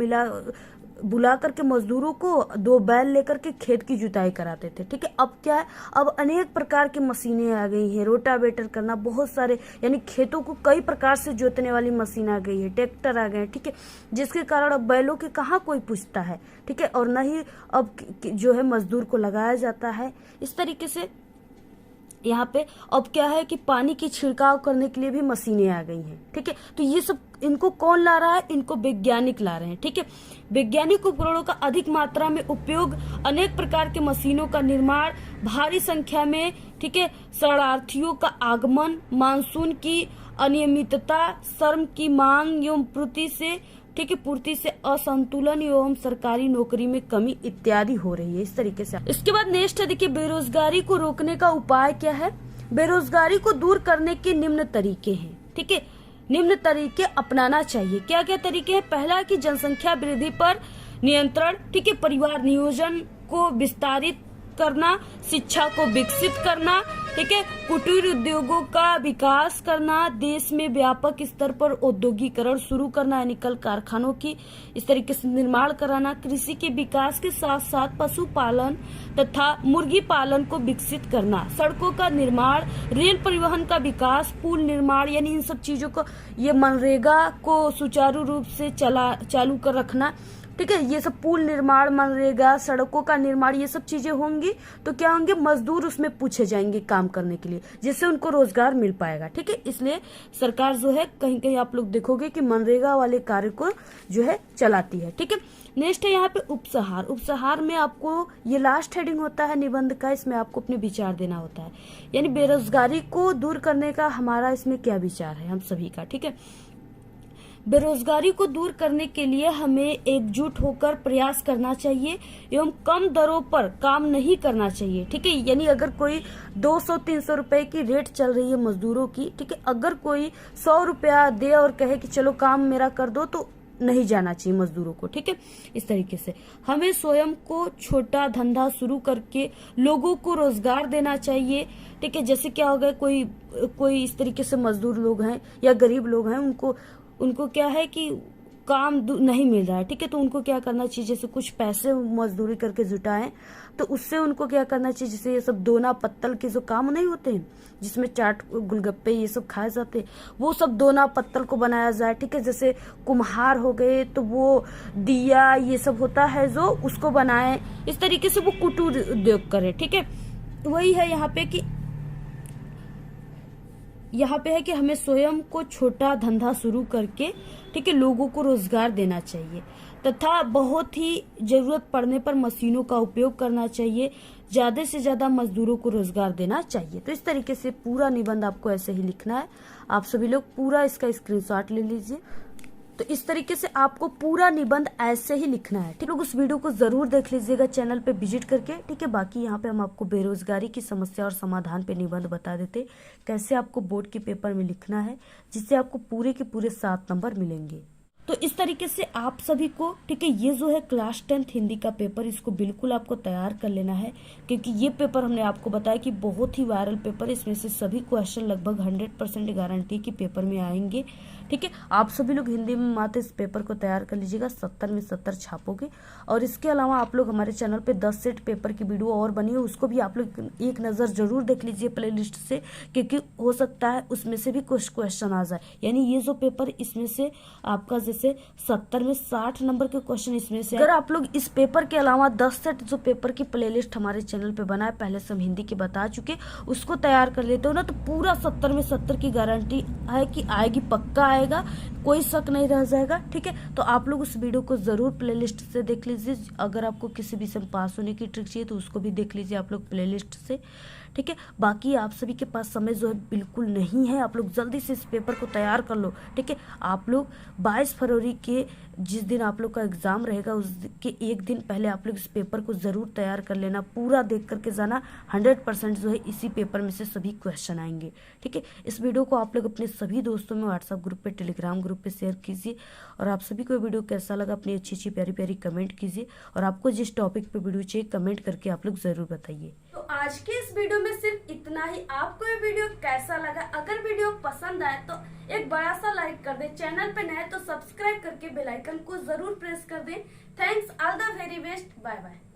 Speaker 1: बुला करके मजदूरों को 2 बैल लेकर के खेत की जुताई कराते थे, ठीक है। अब क्या है, अब अनेक प्रकार की मशीनें आ गई हैं, रोटावेटर करना, बहुत सारे यानी खेतों को कई प्रकार से जोतने वाली मशीन आ गई है, ट्रैक्टर आ गए, ठीक है, जिसके कारण अब बैलों के कहाँ कोई पूछता है, ठीक है, और न ही अब जो है मजदूर को लगाया जाता है। इस तरीके से यहाँ पे अब क्या है कि पानी की छिड़काव करने के लिए भी मशीनें आ गई हैं, ठीक है। तो ये सब इनको कौन ला रहा है, इनको वैज्ञानिक ला रहे हैं, ठीक है। वैज्ञानिक उपकरणों का अधिक मात्रा में उपयोग, अनेक प्रकार के मशीनों का निर्माण, भारी संख्या में, ठीक है, शरणार्थियों का आगमन, मानसून की अनियमितता, श्रम की मांग एवं पूर्ति से असंतुलन एवं सरकारी नौकरी में कमी इत्यादि हो रही है। इस तरीके से इसके बाद नेक्स्ट है देखिए बेरोजगारी को रोकने का उपाय क्या है। बेरोजगारी को दूर करने के निम्न तरीके हैं, ठीक है, निम्न तरीके अपनाना चाहिए। क्या क्या तरीके हैं, पहला कि जनसंख्या वृद्धि पर नियंत्रण, ठीक है, परिवार नियोजन को विस्तारित करना, शिक्षा को विकसित करना, ठीक है, कुटीर उद्योगों का विकास करना, देश में व्यापक स्तर पर औद्योगिकरण शुरू करना यानी कल कारखानों की इस तरीके से निर्माण कराना, कृषि के विकास के साथ साथ पशुपालन तथा मुर्गी पालन को विकसित करना, सड़कों का निर्माण, रेल परिवहन का विकास, पुल निर्माण यानी इन सब चीजों को, ये मनरेगा को सुचारू रूप से चालू कर रखना, ठीक है, ये सब पुल निर्माण, मनरेगा, सड़कों का निर्माण, ये सब चीजें होंगी तो क्या होंगे, मजदूर उसमें पूछे जाएंगे काम करने के लिए, जिससे उनको रोजगार मिल पाएगा, ठीक है। इसलिए सरकार जो है कहीं कहीं आप लोग देखोगे कि मनरेगा वाले कार्य को जो है चलाती है, ठीक है। नेक्स्ट है यहाँ पे उपसहार। उपसहार में आपको ये लास्ट हेडिंग होता है निबंध का, इसमें आपको अपने विचार देना होता है, यानी बेरोजगारी को दूर करने का हमारा इसमें क्या विचार है हम सभी का, ठीक है। बेरोजगारी को दूर करने के लिए हमें एकजुट होकर प्रयास करना चाहिए एवं कम दरों पर काम नहीं करना चाहिए। ठीक है, यानी अगर कोई 200-300 रुपए की रेट चल रही है मजदूरों की, ठीक है, अगर कोई 100 रुपया दे और कहे कि चलो काम मेरा कर दो, तो नहीं जाना चाहिए मजदूरों को। ठीक है, इस तरीके से हमें स्वयं को छोटा धंधा शुरू करके लोगों को रोजगार देना चाहिए। ठीक है, जैसे क्या हो गया, कोई इस तरीके से मजदूर लोग हैं या गरीब लोग हैं, उनको क्या है कि काम नहीं मिल रहा है। ठीक है, तो उनको क्या करना चाहिए, जैसे कुछ पैसे मजदूरी करके जुटाएं तो उससे उनको क्या करना चाहिए, जैसे ये सब दोना पत्तल के जो काम नहीं होते हैं जिसमें चाट गुलगप्पे ये सब खाए जाते हैं, वो सब दोना पत्तल को बनाया जाए। ठीक है, जैसे कुम्हार हो गए तो वो दिया ये सब होता है जो उसको बनाए, इस तरीके से वो कुटीर उद्योग करे। ठीक है, तो वही है यहाँ पे कि हमें स्वयं को छोटा धंधा शुरू करके, ठीक है, लोगों को रोजगार देना चाहिए तथा बहुत ही जरूरत पड़ने पर मशीनों का उपयोग करना चाहिए। ज्यादा से ज्यादा मजदूरों को रोजगार देना चाहिए। तो इस तरीके से पूरा निबंध आपको ऐसे ही लिखना है। आप सभी लोग पूरा इसका स्क्रीनशॉट ले लीजिए। तो इस तरीके से आपको पूरा निबंध ऐसे ही लिखना है। ठीक है, लोग उस वीडियो को जरूर देख लीजिएगा चैनल पे विजिट करके। ठीक है, बाकी यहाँ पे हम आपको बेरोजगारी की समस्या और समाधान पे निबंध बता देते कैसे आपको बोर्ड के पेपर में लिखना है, जिससे आपको पूरे के पूरे 7 नंबर मिलेंगे। तो इस तरीके से आप सभी को, ठीक है, ये जो है क्लास 10th हिंदी का पेपर, इसको बिल्कुल आपको तैयार कर लेना है, क्योंकि ये पेपर हमने आपको बताया कि बहुत ही वायरल पेपर, इसमें से सभी क्वेश्चन लगभग 100% गारंटी की पेपर में आएंगे। ठीक है, आप सभी लोग हिंदी में मात्र इस पेपर को तैयार कर लीजिएगा, 70 में 70 छापोगे। और इसके अलावा आप लोग हमारे चैनल पे 10 सेट पेपर की वीडियो और बनी है, उसको भी आप लोग एक नज़र जरूर देख लीजिए प्लेलिस्ट से, क्योंकि हो सकता है उसमें से भी कुछ क्वेश्चन आ जाए। यानी ये जो पेपर, इसमें से आपका जैसे 70 में 60 नंबर के क्वेश्चन इसमें से। अगर आप लोग इस पेपर के अलावा 10 सेट जो पेपर की प्लेलिस्ट हमारे चैनल पे बना है, पहले से हम हिंदी के बता चुके, उसको तैयार कर लेते हो ना, तो पूरा 70 में 70 की गारंटी है कि आएगी, पक्का आएगा, कोई शक नहीं रह जाएगा। ठीक है, तो आप लोग उस वीडियो को जरूर प्लेलिस्ट से देख लीजिए। अगर आपको किसी विषय में पास होने की ट्रिक चाहिए तो उसको भी देख लीजिए आप लोग प्लेलिस्ट से। ठीक है, बाकी आप सभी के पास समय जो है बिल्कुल नहीं है, आप लोग जल्दी से इस पेपर को तैयार कर लो। ठीक है, आप लोग 22 फरवरी के जिस दिन आप लोग का एग्जाम रहेगा उसके एक दिन पहले आप लोग इस पेपर को जरूर तैयार कर लेना, पूरा देख करके जाना। 100% जो है इसी पेपर में से सभी क्वेश्चन आएंगे। ठीक है, इस वीडियो को आप लोग अपने सभी दोस्तों में व्हाट्सएप ग्रुप पे, टेलीग्राम ग्रुप पे शेयर कीजिए। और आप सभी को वीडियो कैसा लगा अपनी अच्छी प्यारी प्यारी कमेंट कीजिए। और आपको जिस टॉपिक पे वीडियो चाहिए कमेंट करके आप लोग जरूर बताइए। तो आज के इस वीडियो में सिर्फ इतना ही। आपको ये वीडियो कैसा लगा? अगर वीडियो पसंद आए तो एक बड़ा सा लाइक कर दें, चैनल पे नए तो सब्सक्राइब करके बेल आइकन को जरूर प्रेस कर दें। Thanks, all the very best, bye bye.